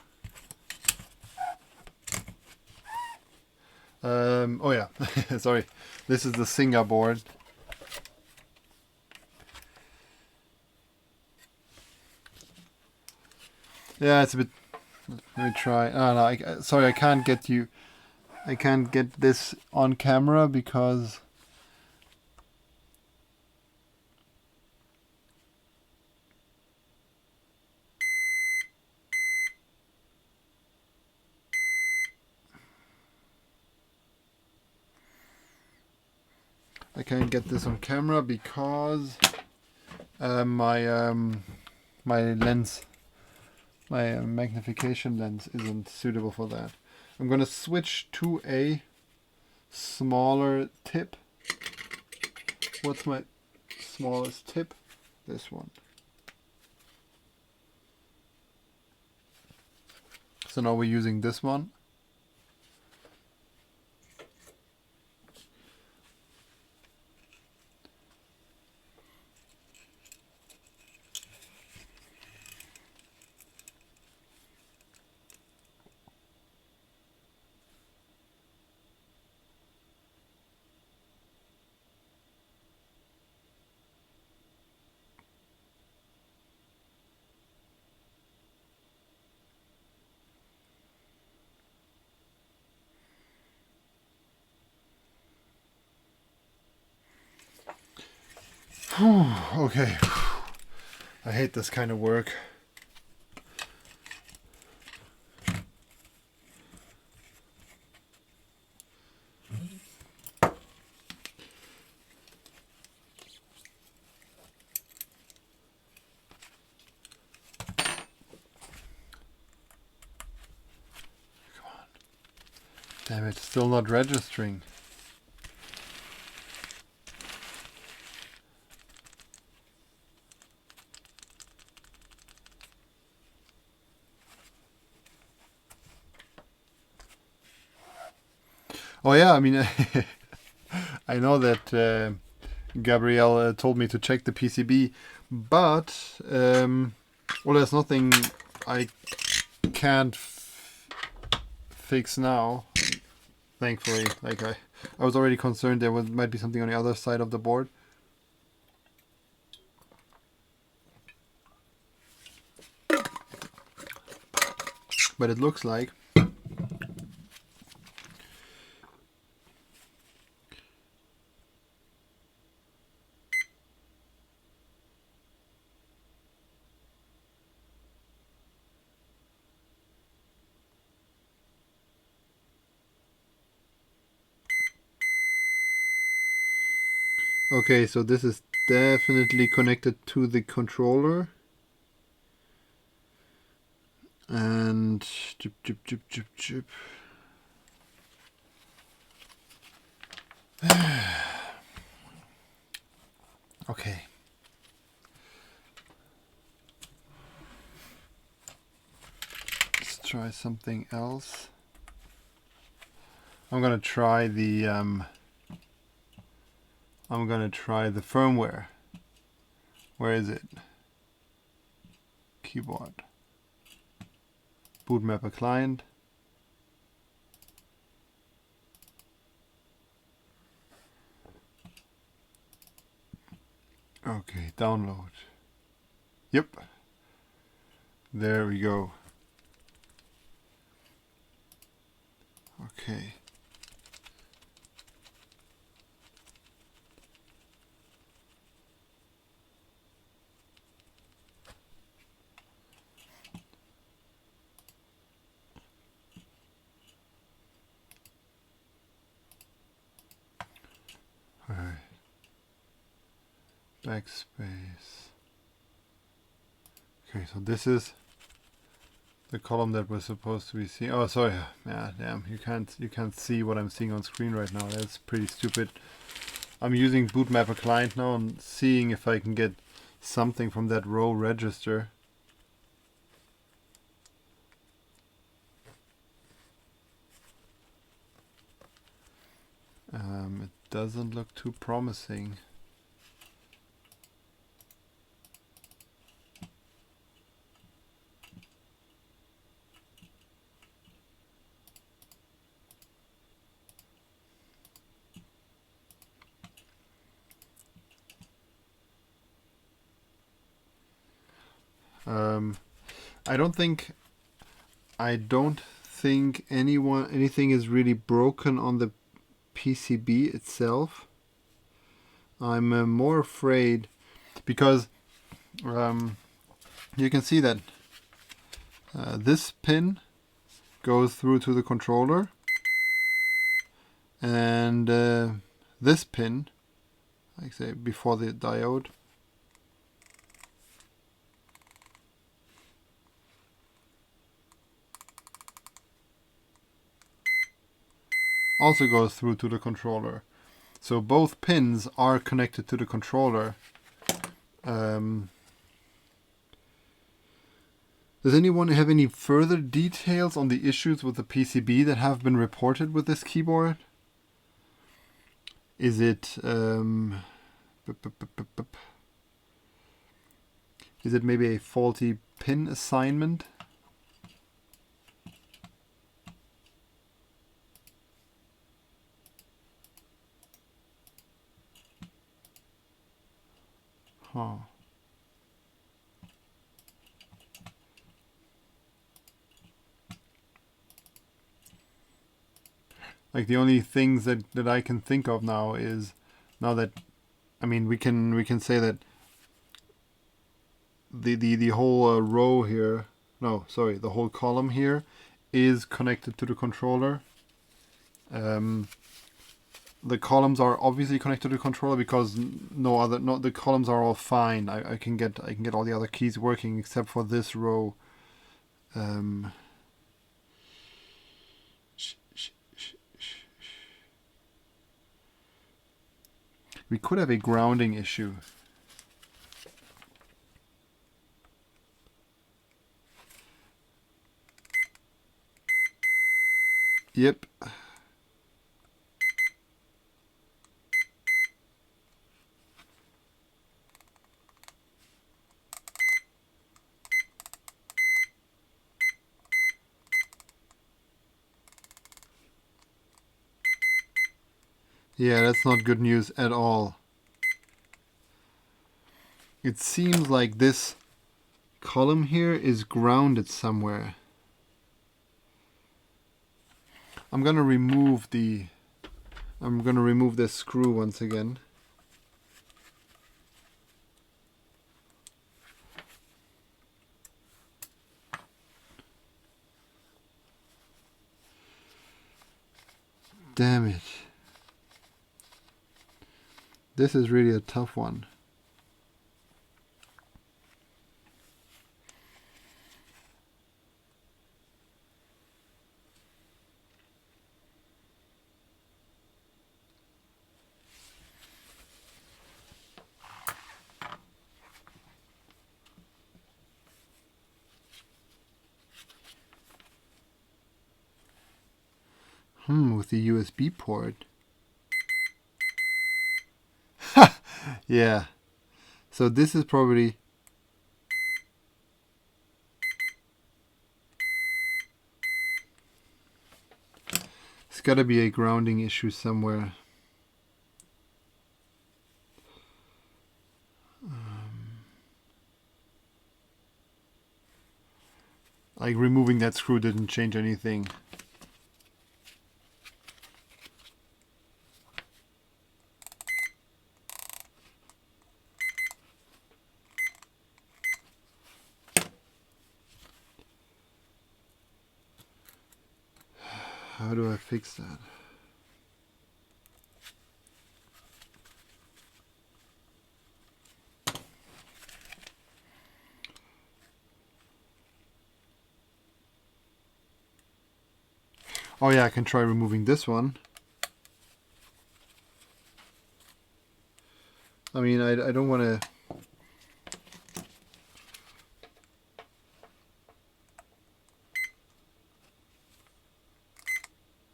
Oh yeah, sorry. This is the Singa board. Yeah, it's a bit. Let me try. Oh no, sorry, I can't get you. I can't get this on camera because my lens, my magnification lens isn't suitable for that. I'm gonna switch to a smaller tip. What's my smallest tip? This one. So now we're using this one. Okay. I hate this kind of work. Damn it, still not registering. Oh yeah, I mean, I know that Gabrielle told me to check the PCB, but well, there's nothing I can't fix now. Thankfully, like I was already concerned there might be something on the other side of the board. But it looks like okay, so this is definitely connected to the controller. And chip, chip, chip, chip, chip. Okay. Let's try something else. I'm gonna try the firmware. Where is it? Keyboard. Bootmapper client. Okay, download. Yep. There we go. Okay. All right. Backspace. Okay, so this is the column that we're supposed to be seeing. Oh, sorry. Yeah, damn. You can't see what I'm seeing on screen right now. That's pretty stupid. I'm using Bootmapper client now and seeing if I can get something from that row register. It doesn't look too promising. I don't think anything is really broken on the PCB itself. I'm more afraid because you can see that this pin goes through to the controller, and this pin, like say before the diode, also goes through to the controller. So both pins are connected to the controller. Does anyone have any further details on the issues with the PCB that have been reported with this keyboard? Is it is it maybe a faulty pin assignment? Huh. Like the only things that I can think of now is, now that, I mean, we can say that the whole row here, no, sorry, the whole column here is connected to the controller. The columns are obviously connected to the controller because the columns are all fine. I can get all the other keys working except for this row. We could have a grounding issue. Yep. Yeah, that's not good news at all. It seems like this column here is grounded somewhere. I'm gonna remove this screw once again. Damn it. This is really a tough one. With the USB port. Yeah. So this is probably... It's got to be a grounding issue somewhere. Like removing that screw didn't change anything. How do I fix that? Oh yeah, I can try removing this one. I mean, I don't want to...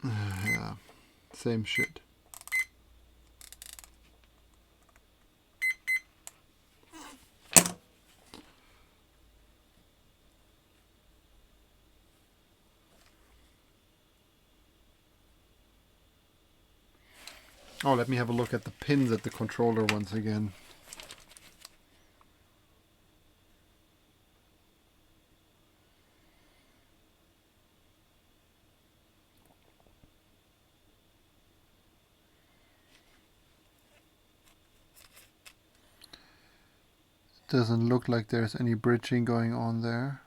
Yeah, same shit. Oh, let me have a look at the pins at the controller once again. Doesn't look like there's any bridging going on there.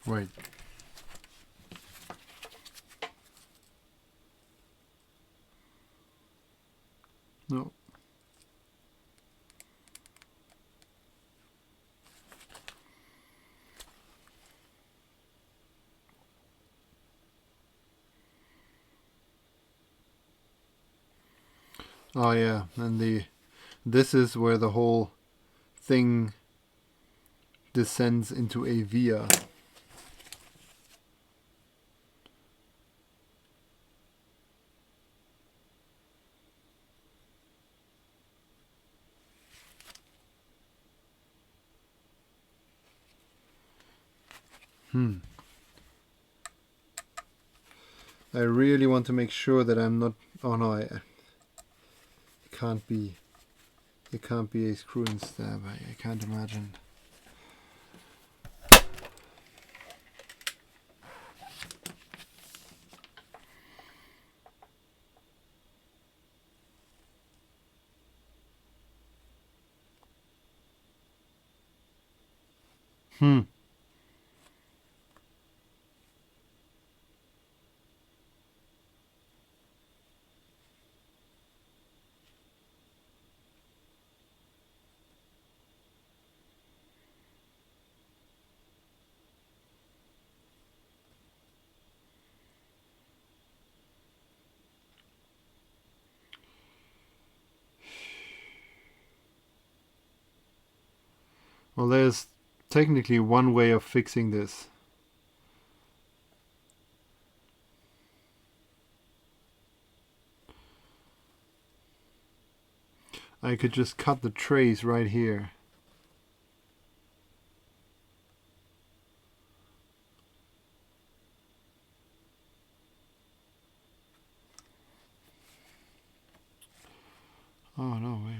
Wait. No. Oh yeah, and this is where the whole thing descends into a via. I really want to make sure that I'm not. Oh no, it can't be. It can't be a screw and stab. I can't imagine. Well, there's technically one way of fixing this. I could just cut the trays right here. Oh no, wait.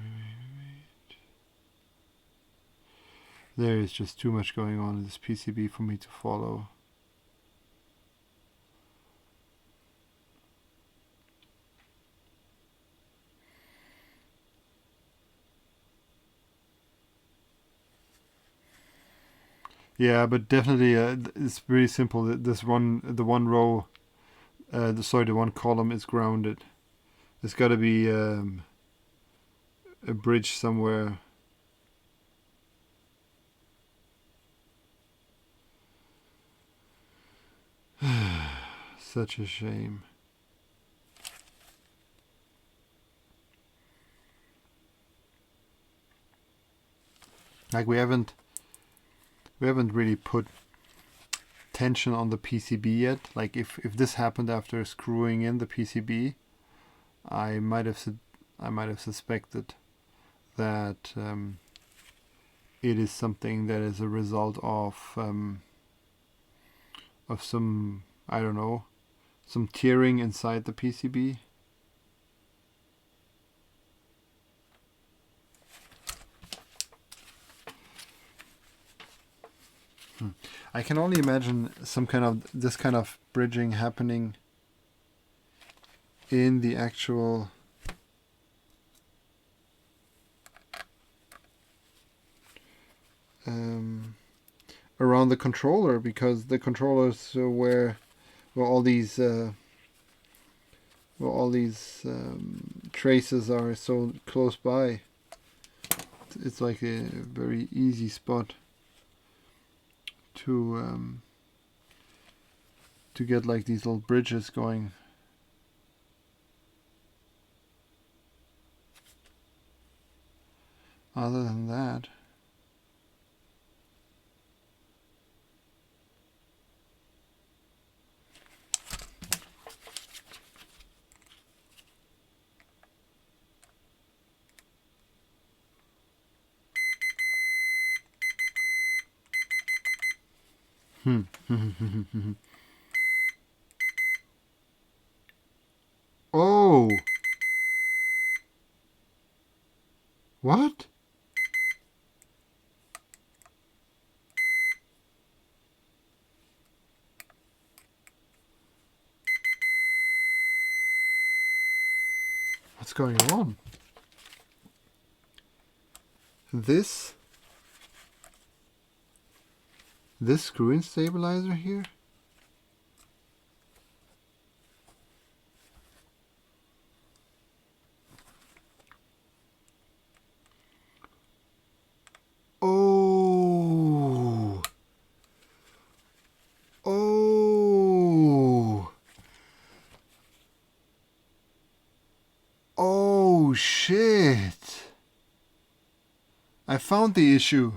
There is just too much going on in this PCB for me to follow. Yeah, but definitely it's very simple. The one row, the one column is grounded. There's got to be a bridge somewhere. Such a shame. Like we haven't really put tension on the PCB yet. Like if this happened after screwing in the PCB, I might have suspected that it is something that is a result of some, I don't know, some tearing inside the PCB. I can only imagine some kind of this kind of bridging happening in the actual around the controller, because the controllers where all these traces are so close by. It's like a very easy spot to get like these little bridges going. Other than that, oh, what? What's going on? This screw-in stabilizer here? Oh. Oh. Oh shit. I found the issue.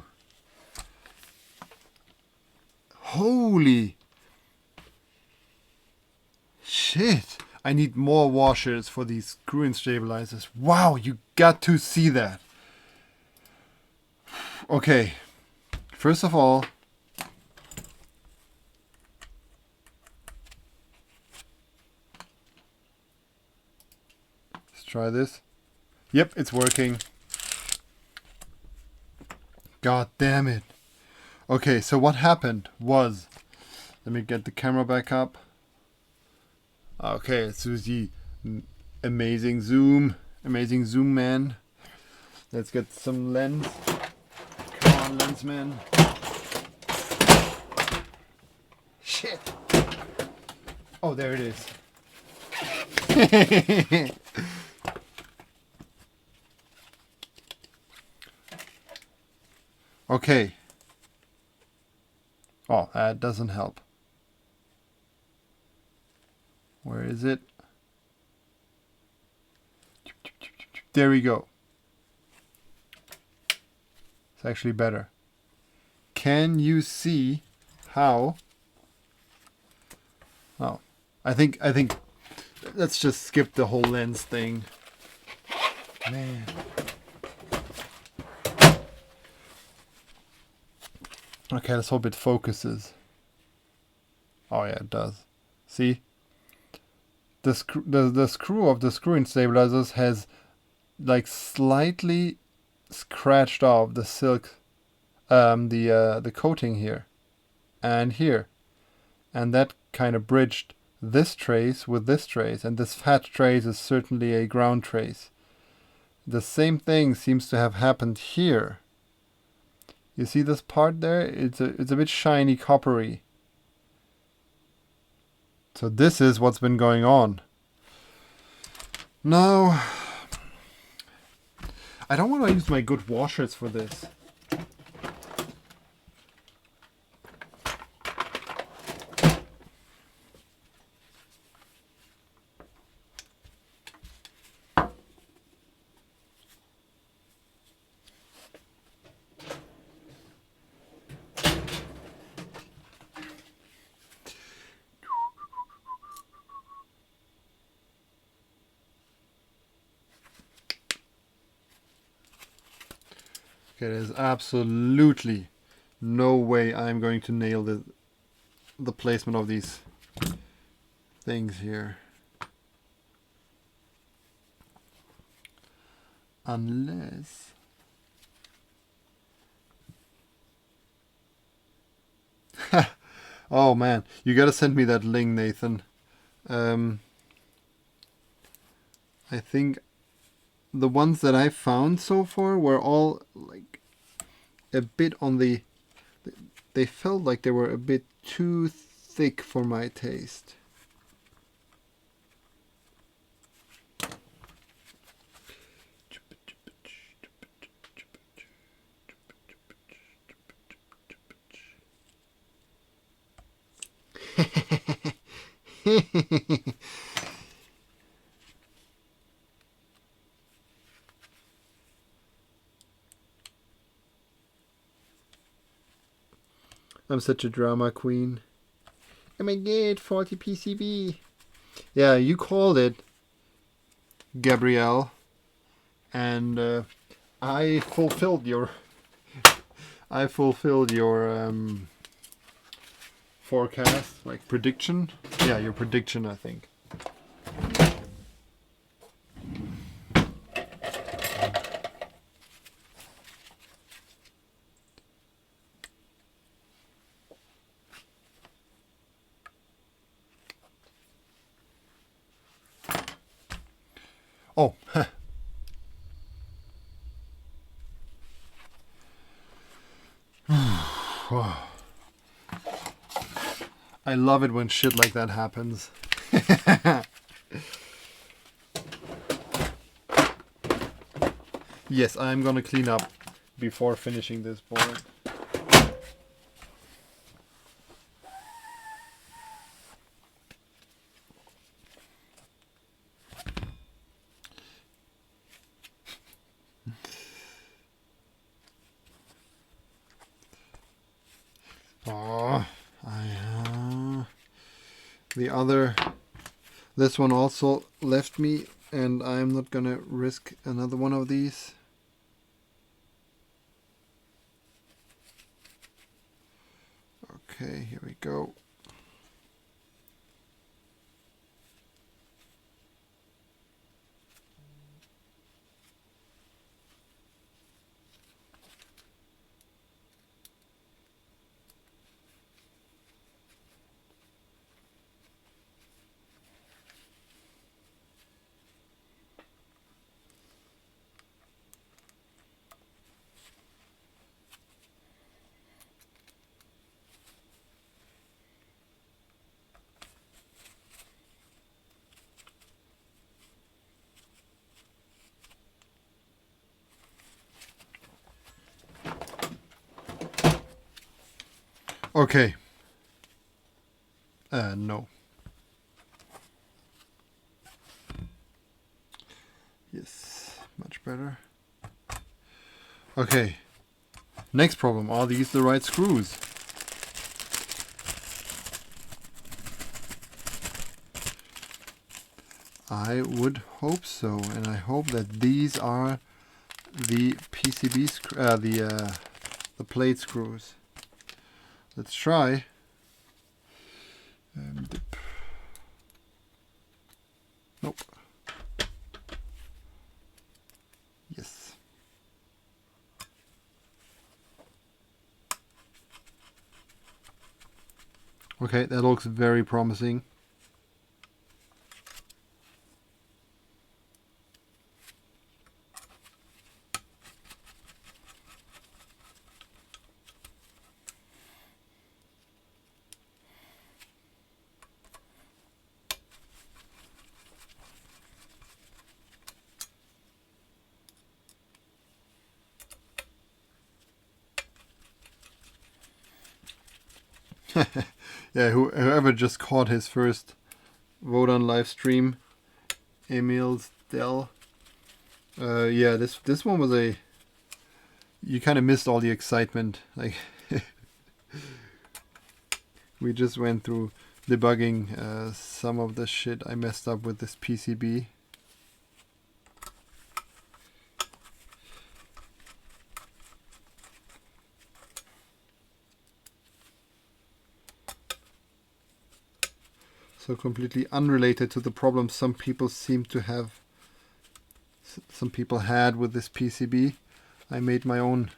Holy shit. I need more washers for these screw-in stabilizers. Wow, you got to see that. Okay. First of all, let's try this. Yep, it's working. God damn it. Okay, so what happened was, let me get the camera back up. Okay, it's the amazing zoom man. Let's get some lens. Come on, lens man. Shit. Oh, there it is. Okay. Oh, that doesn't help. Where is it? There we go. It's actually better. Can you see how? Oh, I think let's just skip the whole lens thing. Man. Okay, let's hope it focuses. Oh yeah, it does. See? The screw of the screw-in stabilizers has like slightly scratched off the silk, the coating here and here, and that kind of bridged this trace with this trace, and this fat trace is certainly a ground trace. The same thing seems to have happened here. You see this part there? It's a bit shiny coppery. So this is what's been going on. Now, I don't want to use my good washers for this. Okay, there's absolutely no way I'm going to nail the placement of these things here. Unless... Oh man, you gotta send me that link, Nathan. I think the ones that I found so far were all like a bit on the... They felt like they were a bit too thick for my taste. I'm such a drama queen. Oh my god, faulty PCB. Yeah, you called it, Gabrielle, and I fulfilled your forecast, like prediction. Yeah, your prediction, I think. Oh, I love it when shit like that happens. Yes, I'm gonna clean up before finishing this board. Oh, this one also left me, and I'm not gonna risk another one of these. Okay, here we go. Okay. No. Yes, much better. Okay. Next problem, are these the right screws? I would hope so, and I hope that these are the PCB the plate screws. Let's try. Nope. Yes. Okay, that looks very promising. Yeah, whoever just caught his first vote on live stream, Emil's Dell. Yeah, this one was a... You kind of missed all the excitement. Like we just went through debugging some of the shit I messed up with this PCB. So completely unrelated to the problem some people had with this PCB. I made my own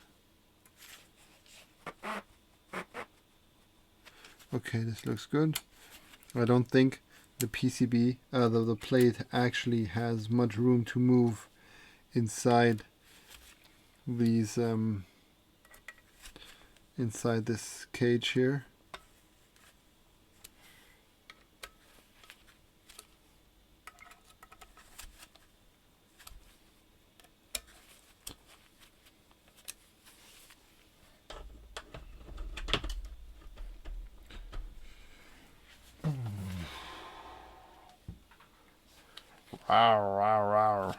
Okay, this looks good. I don't think the PCB, the plate actually has much room to move inside these, inside this cage here. Rawr, rawr, rawr.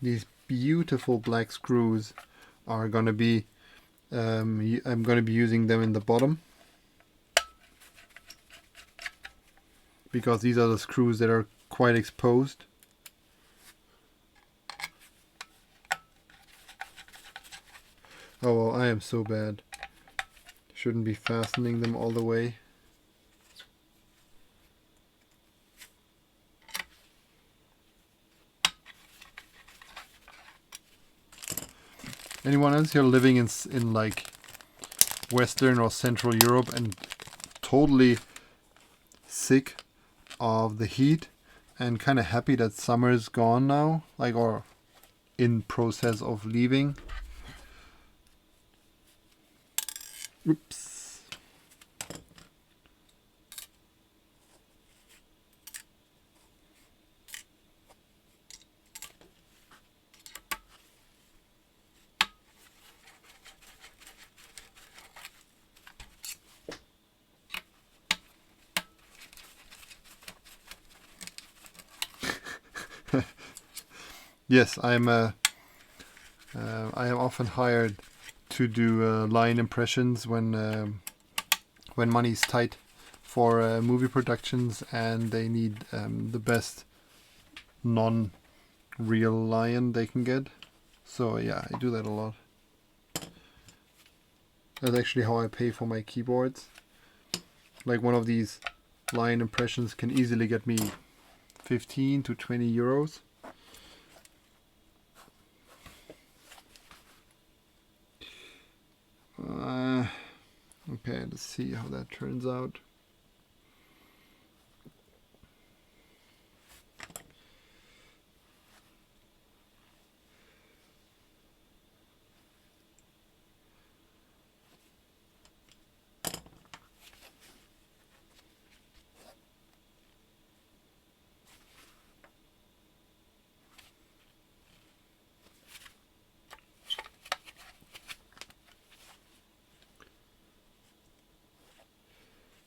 These beautiful black screws are going to be, I'm going to be using them in the bottom, because these are the screws that are quite exposed. Oh well, I am so bad. Shouldn't be fastening them all the way. Anyone else here living in like Western or Central Europe and totally sick of the heat and kind of happy that summer is gone now, like, or in process of leaving? Oops. Yes, I am often hired to do line impressions when money's tight for movie productions and they need the best non-real lion they can get. So yeah, I do that a lot. That's actually how I pay for my keyboards. Like one of these line impressions can easily get me 15 to 20 euros. Okay, let's see how that turns out.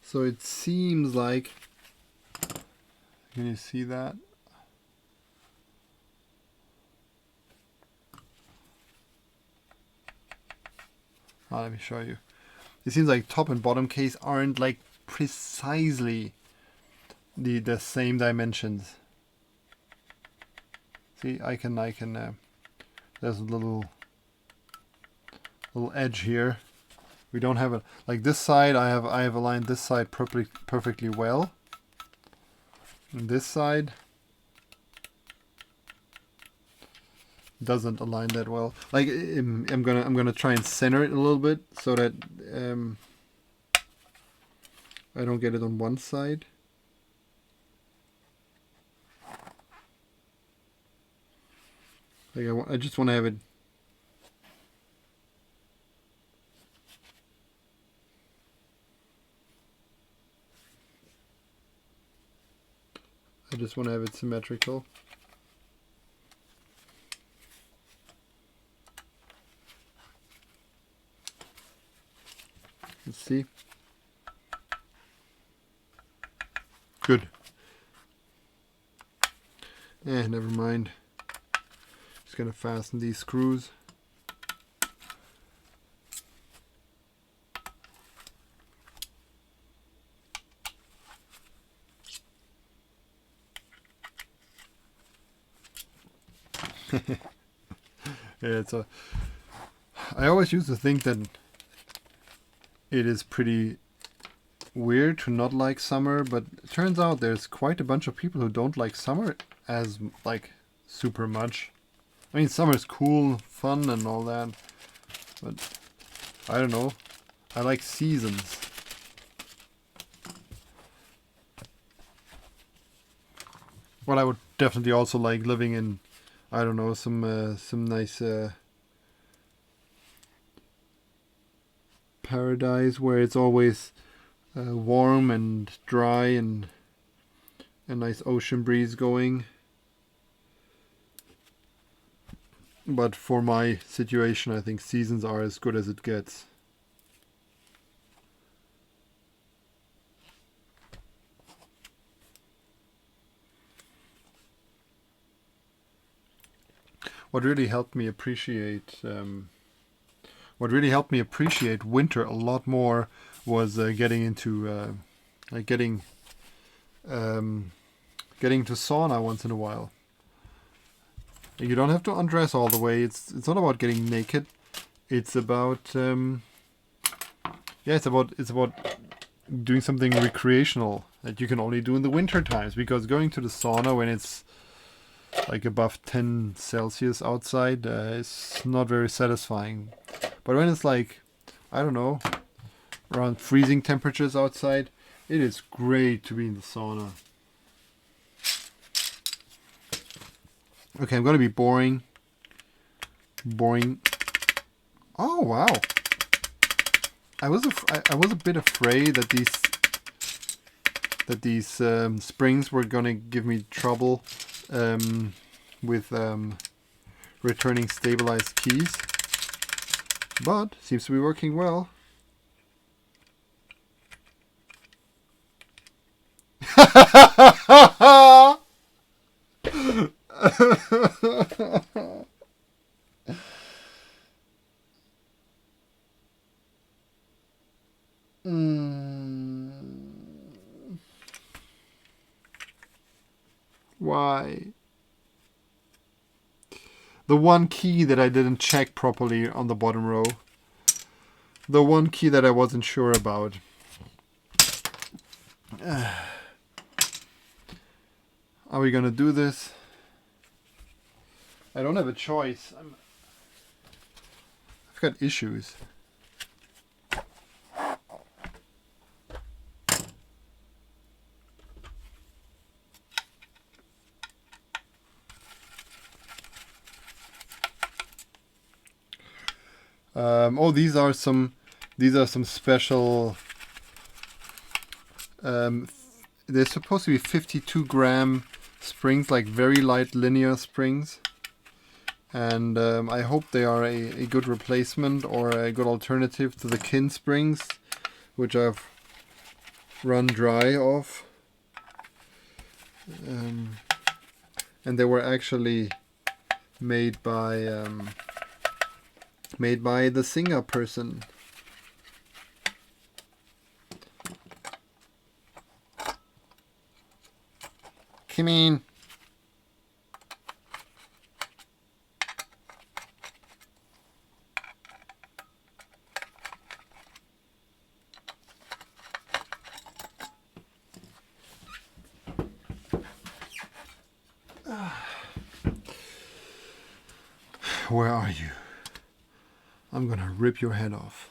So it seems like, can you see that? Let me show you. It seems like top and bottom case aren't like precisely the same dimensions. See, I can there's a little edge here. We don't have it like this side. I have aligned this side perfectly well. And this side doesn't align that well. Like I'm gonna try and center it a little bit so that I don't get it on one side. Like I just want to have it. I just want to have it symmetrical. Let's see. Good. Never mind. Just gonna fasten these screws. Yeah, I always used to think that it is pretty weird to not like summer, but it turns out there's quite a bunch of people who don't like summer as like super much. I mean, summer is cool, fun and all that, but I don't know. I like seasons. Well, I would definitely also like living in, I don't know, some nice paradise where it's always warm and dry and a nice ocean breeze going. But for my situation, I think seasons are as good as it gets. What really helped me appreciate winter a lot more was getting into getting to sauna once in a while. You don't have to undress all the way. It's not about getting naked. It's about it's about doing something recreational that you can only do in the winter times, because going to the sauna when it's like above 10 Celsius outside is not very satisfying. But when it's like, I don't know, around freezing temperatures outside, it is great to be in the sauna. Okay, I'm gonna be boring. Oh wow! I was a bit afraid that these springs were gonna give me trouble with returning stabilized keys, but seems to be working well. Why? The one key that I didn't check properly on the bottom row. The one key that I wasn't sure about. Are we gonna do this? I don't have a choice. I've got issues. Oh, these are some special. They're supposed to be 52-gram springs, like very light linear springs, and I hope they are a good replacement or a good alternative to the kin springs, which I've run dry of. And they were actually made by the Singa person. Come in. Where are you? I'm gonna rip your head off.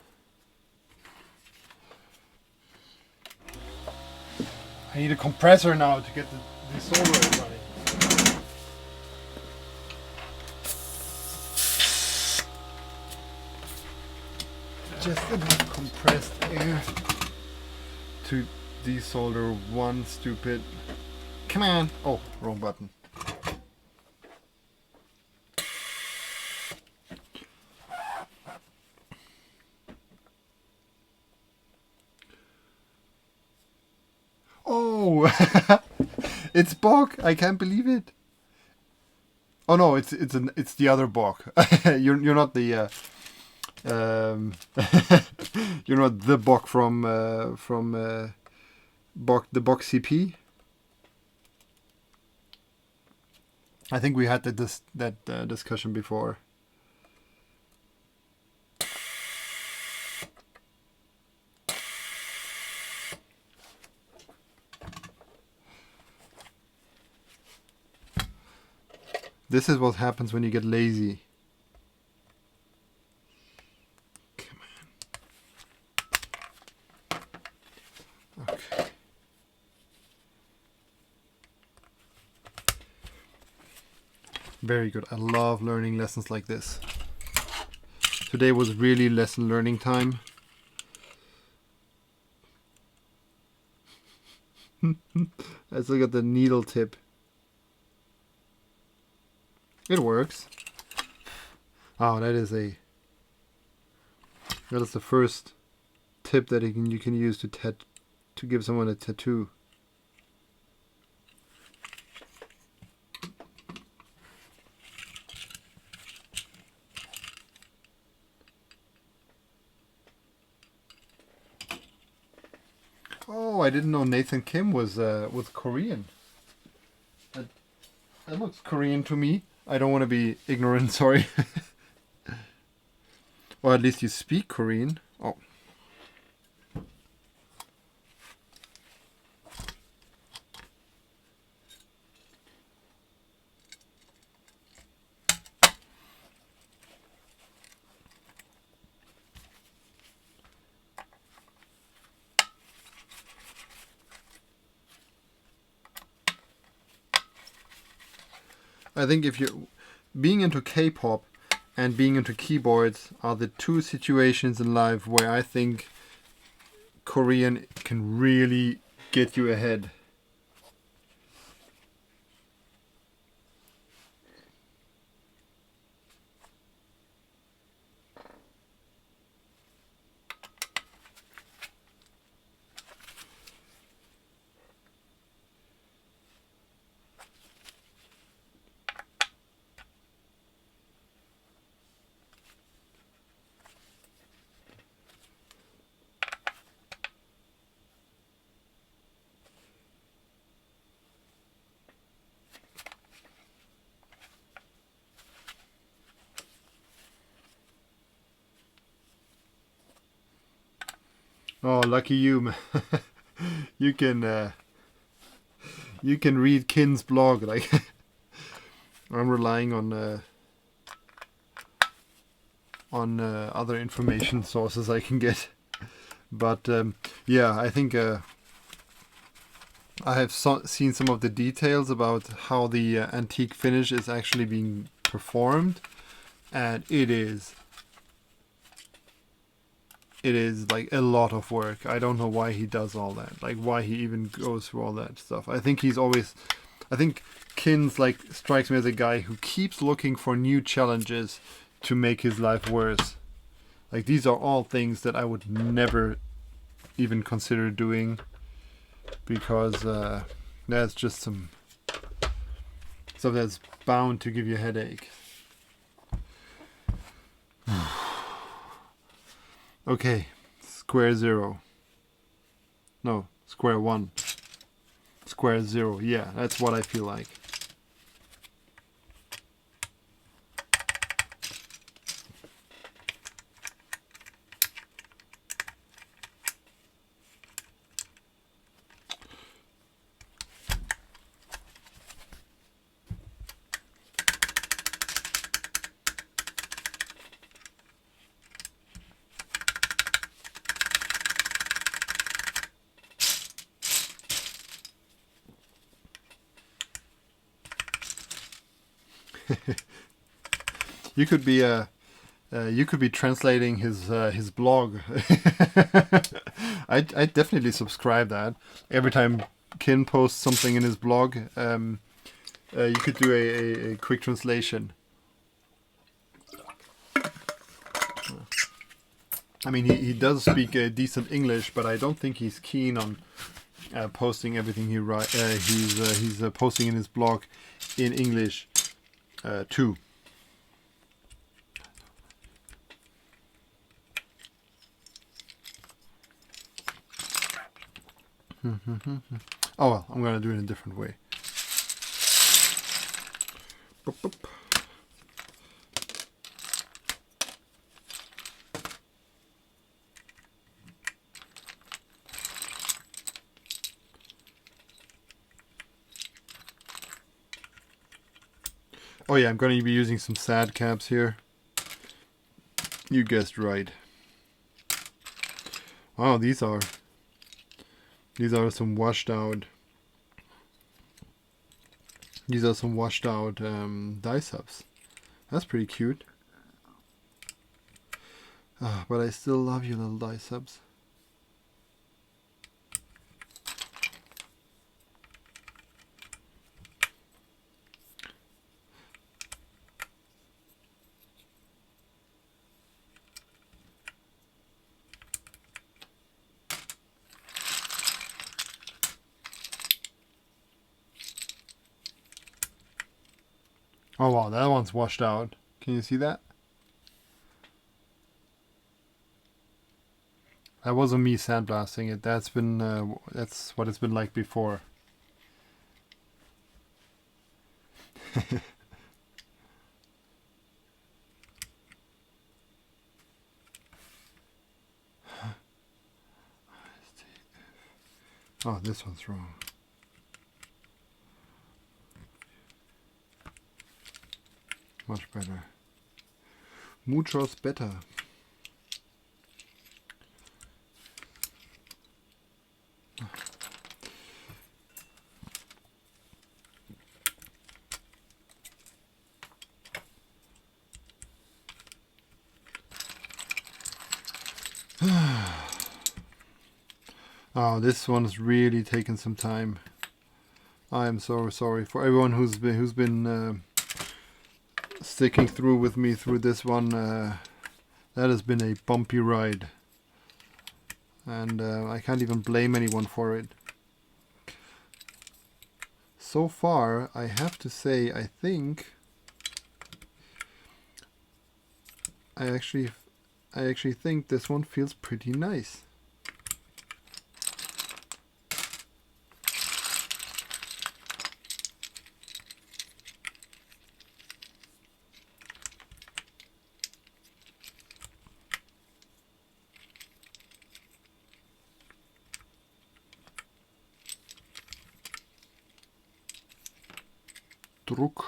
I need a compressor now to get the soldering running. Just enough compressed air to desolder one stupid. Come on! Oh, wrong button. Oh, it's Bog! I can't believe it. Oh no, it's the other Bog. you're not the you're not the Bog from Bog CP. I think we had that discussion before. This is what happens when you get lazy. Come on. Okay. Very good. I love learning lessons like this. Today was really lesson learning time. Let's look at the needle tip. It works. Oh, that is the first tip that you can use to give someone a tattoo. Oh, I didn't know Nathan Kim was Korean. That looks Korean to me. I don't want to be ignorant, sorry. Or at least you speak Korean. Oh. I think if you're being into K-pop and being into keyboards are the two situations in life where I think Korean can really get you ahead. Oh, lucky you, man. You can read Kin's blog. Like I'm relying on other information sources I can get. But yeah, I think I have seen some of the details about how the antique finish is actually being performed, and it is like a lot of work. I don't know why he does all that, like why he even goes through all that stuff. I think Kin's like strikes me as a guy who keeps looking for new challenges to make his life worse. Like these are all things that I would never even consider doing, because that's just some stuff that's bound to give you a headache. Okay, square zero. No, square one. Square zero. Yeah, that's what I feel like. You could be translating his blog. I definitely subscribe that. Every time Kin posts something in his blog, you could do a quick translation. I mean, he does speak decent English, but I don't think he's keen on posting everything he writes. He's posting in his blog in English too. Oh well, I'm gonna do it in a different way. Boop, boop. Oh yeah, I'm going to be using some SAD caps here. You guessed right. Oh, these are some washed out. These are some washed out Dyesubs. That's pretty cute. But I still love you, little Dyesubs. Oh wow, that one's washed out. Can you see that? That wasn't me sandblasting it. That's what it's been like before. Oh, this one's wrong. Much better. Muchos better. Oh, this one's really taken some time. I am so sorry for everyone who's been sticking through with me through this one. That has been a bumpy ride, and I can't even blame anyone for it. So far, I have to say, I think I actually think this one feels pretty nice. Druck.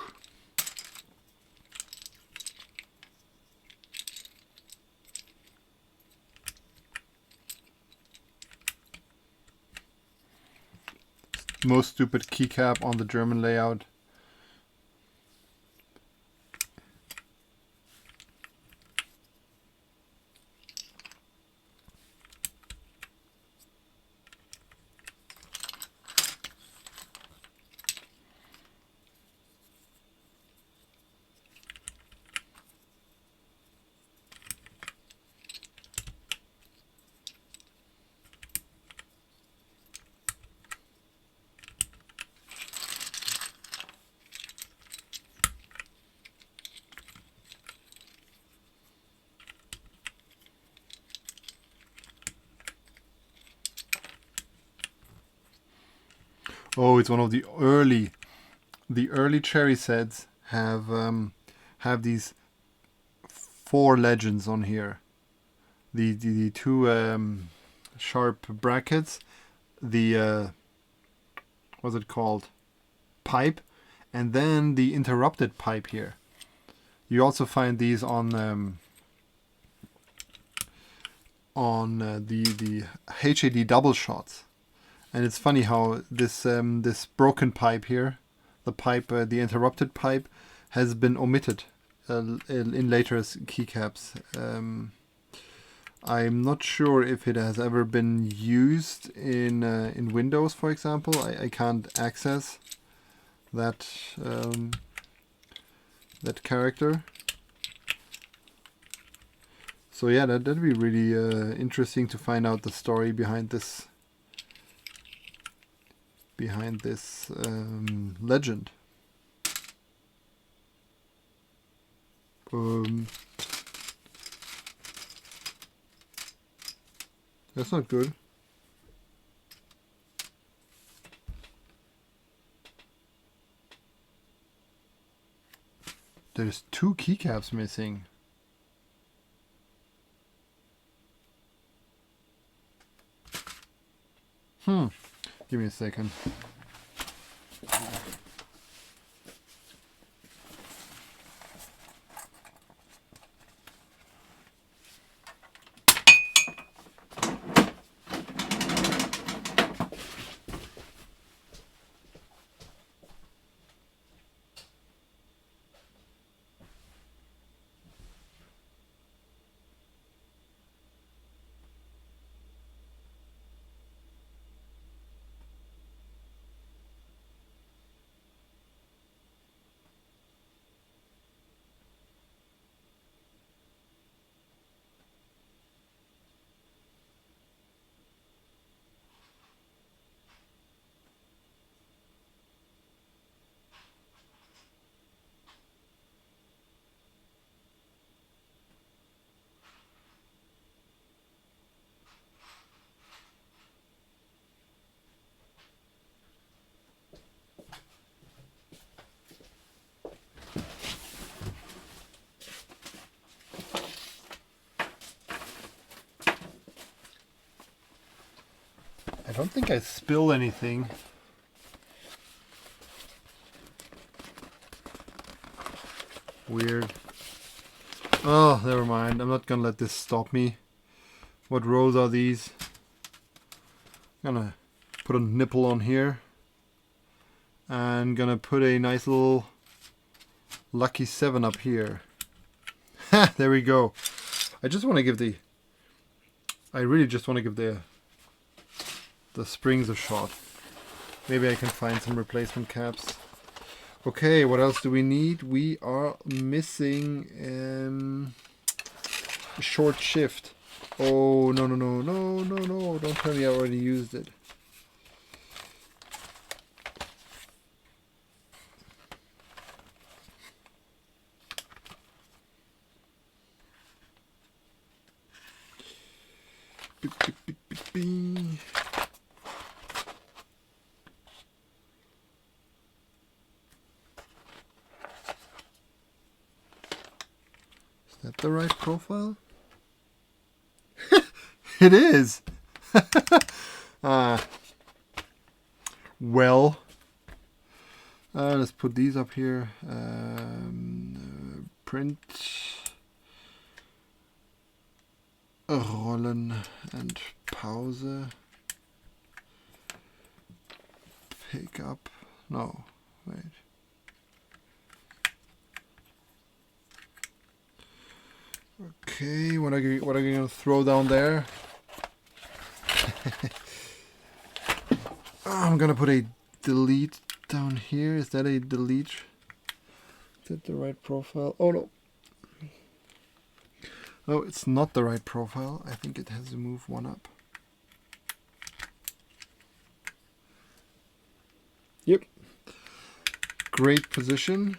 Most stupid keycap on the German layout. Oh, it's one of the early cherry sets have these 4 legends on here. The 2 sharp brackets, the what's it called? Pipe, and then the interrupted pipe here. You also find these on the HAD double shots. And it's funny how this this broken pipe here, the interrupted pipe, has been omitted in later keycaps. I'm not sure if it has ever been used in Windows, for example. I can't access that that character. So yeah, that'd be really interesting to find out the story behind this. Legend. That's not good. There's 2 keycaps missing. Give me a second. don't think I spilled anything. Weird. Oh, never mind. I'm not gonna let this stop me. What rows are these? I'm gonna put a nipple on here. And gonna put a nice little lucky 7 up here. Ha! There we go. I just want to give the... I really just want to give the springs a shot. Maybe I can find some replacement caps. Okay, what else do we need? We are missing a short shift. Oh, no, no, no, no, no, no. Don't tell me I already used it. Is that the right profile? It is. Well, let's put these up here. Print, rollen and Pause. Pick up. No, wait. Okay, what are you gonna throw down there? I'm gonna put a delete down here. Is that a delete? Is that the right profile? Oh no. No, it's not the right profile. I think it has to move one up. Yep. Great position.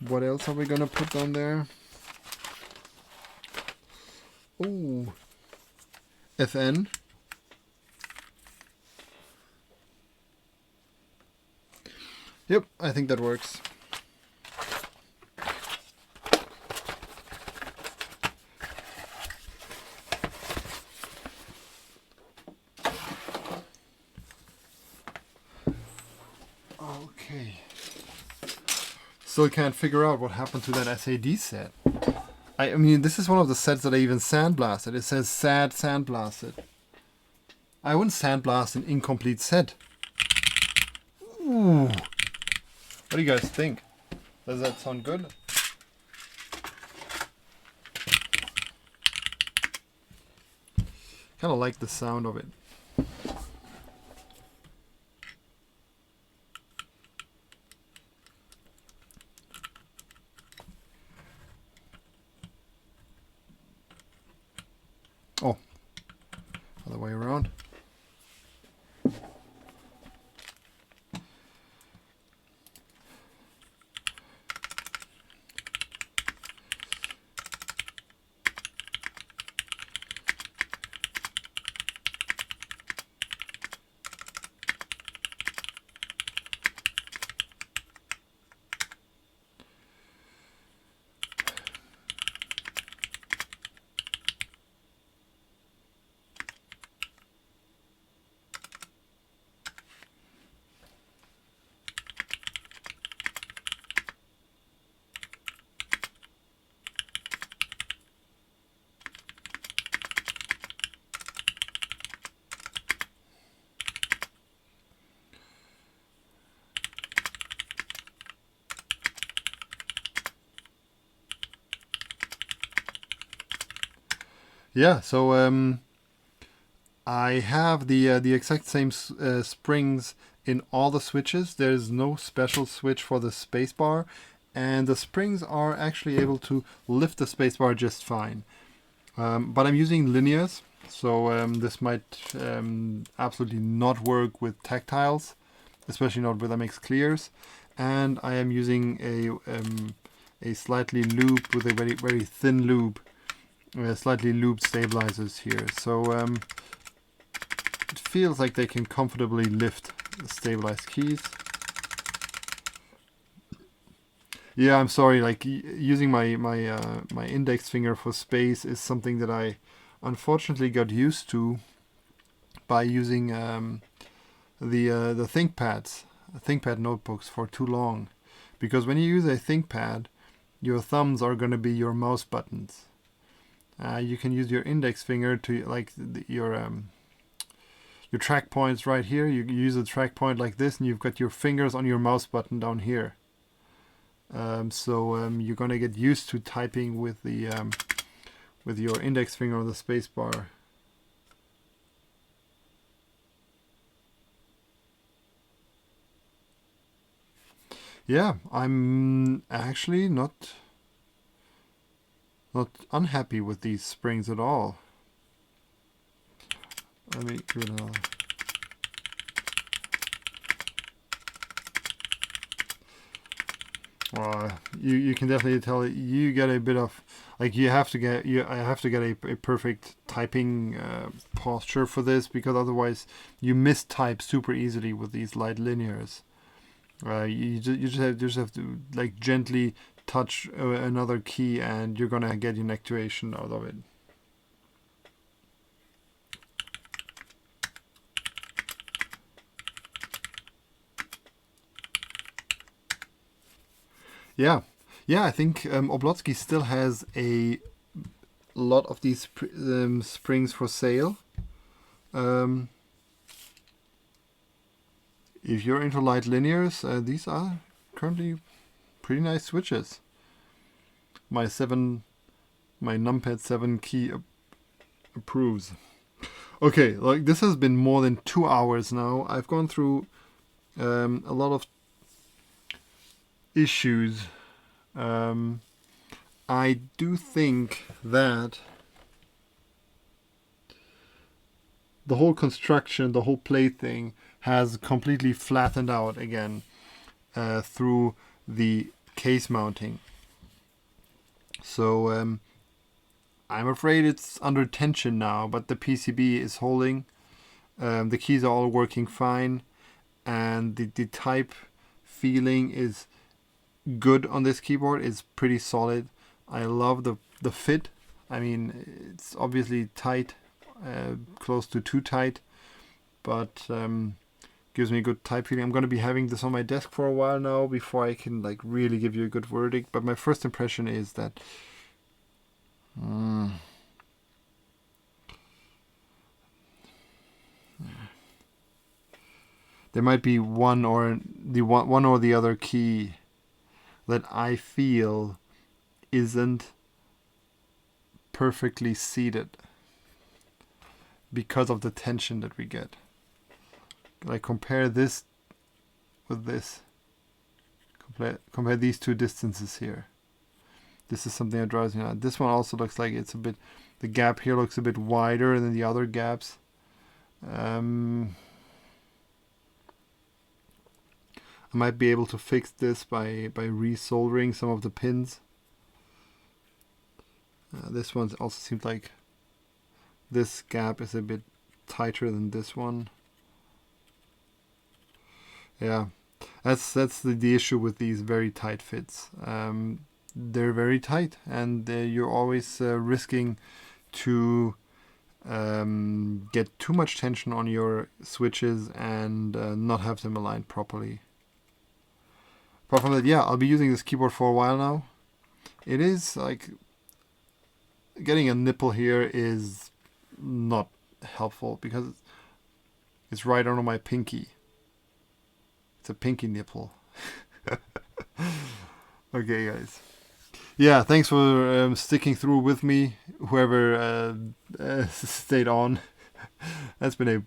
What else are we gonna put down there? Oh, FN. Yep, I think that works. Okay. Still can't figure out what happened to that SAD set. I mean, this is one of the sets that I even sandblasted. It says SAD sandblasted. I wouldn't sandblast an incomplete set. Ooh. What do you guys think? Does that sound good? Kind of like the sound of it. Oh, other way around. Yeah, so I have the exact same springs in all the switches. There's no special switch for the spacebar, and the springs are actually able to lift the spacebar just fine. But I'm using linears, so this might absolutely not work with tactiles, especially not with MX clears. And I am using a slightly lubed with a very, very thin lube. Slightly lubed stabilizers here, so it feels like they can comfortably lift the stabilized keys. Yeah, I'm sorry, like using my index finger for space is something that I unfortunately got used to by using the ThinkPad notebooks for too long, because when you use a ThinkPad, your thumbs are going to be your mouse buttons. You can use your index finger to your track points right here. You use a track point like this, and you've got your fingers on your mouse button down here. So you're going to get used to typing with your index finger on the space bar. Yeah, I'm actually not unhappy with these springs at all. Let me give it another. You can definitely tell you get a bit of, like, I have to get a perfect typing posture for this, because otherwise you mistype super easily with these light linears. You just have to like gently touch another key, and you're gonna get an actuation out of it. Yeah, I think Oblotsky still has a lot of these springs for sale. If you're into light linears, these are currently pretty nice switches. My numpad 7 key approves. Okay, like this has been more than 2 hours now. I've gone through a lot of issues. I do think that the whole construction, the whole plate thing, has completely flattened out again through the case mounting. So I'm afraid it's under tension now, but the PCB is holding. The keys are all working fine, and the type feeling is good on this keyboard. It's pretty solid. I love the fit. I mean, it's obviously tight, close to too tight, but gives me a good type feeling. I'm going to be having this on my desk for a while now before I can like really give you a good verdict. But my first impression is that there might be one or the other key that I feel isn't perfectly seated because of the tension that we get. Like compare this with this. Compare these two distances here. This is something that drives me out. This one also looks like it's a bit, the gap here looks a bit wider than the other gaps. I might be able to fix this by resoldering some of the pins. This one also seems like this gap is a bit tighter than this one. Yeah, that's the issue with these very tight fits. They're very tight, and you're always risking to get too much tension on your switches and not have them aligned properly. Apart from that, yeah, I'll be using this keyboard for a while now. It is like getting a nipple here is not helpful because it's right under my pinky. It's a pinky nipple. Okay, guys. Yeah, thanks for sticking through with me, whoever stayed on. That's been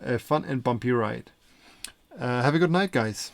a fun and bumpy ride. Have a good night, guys.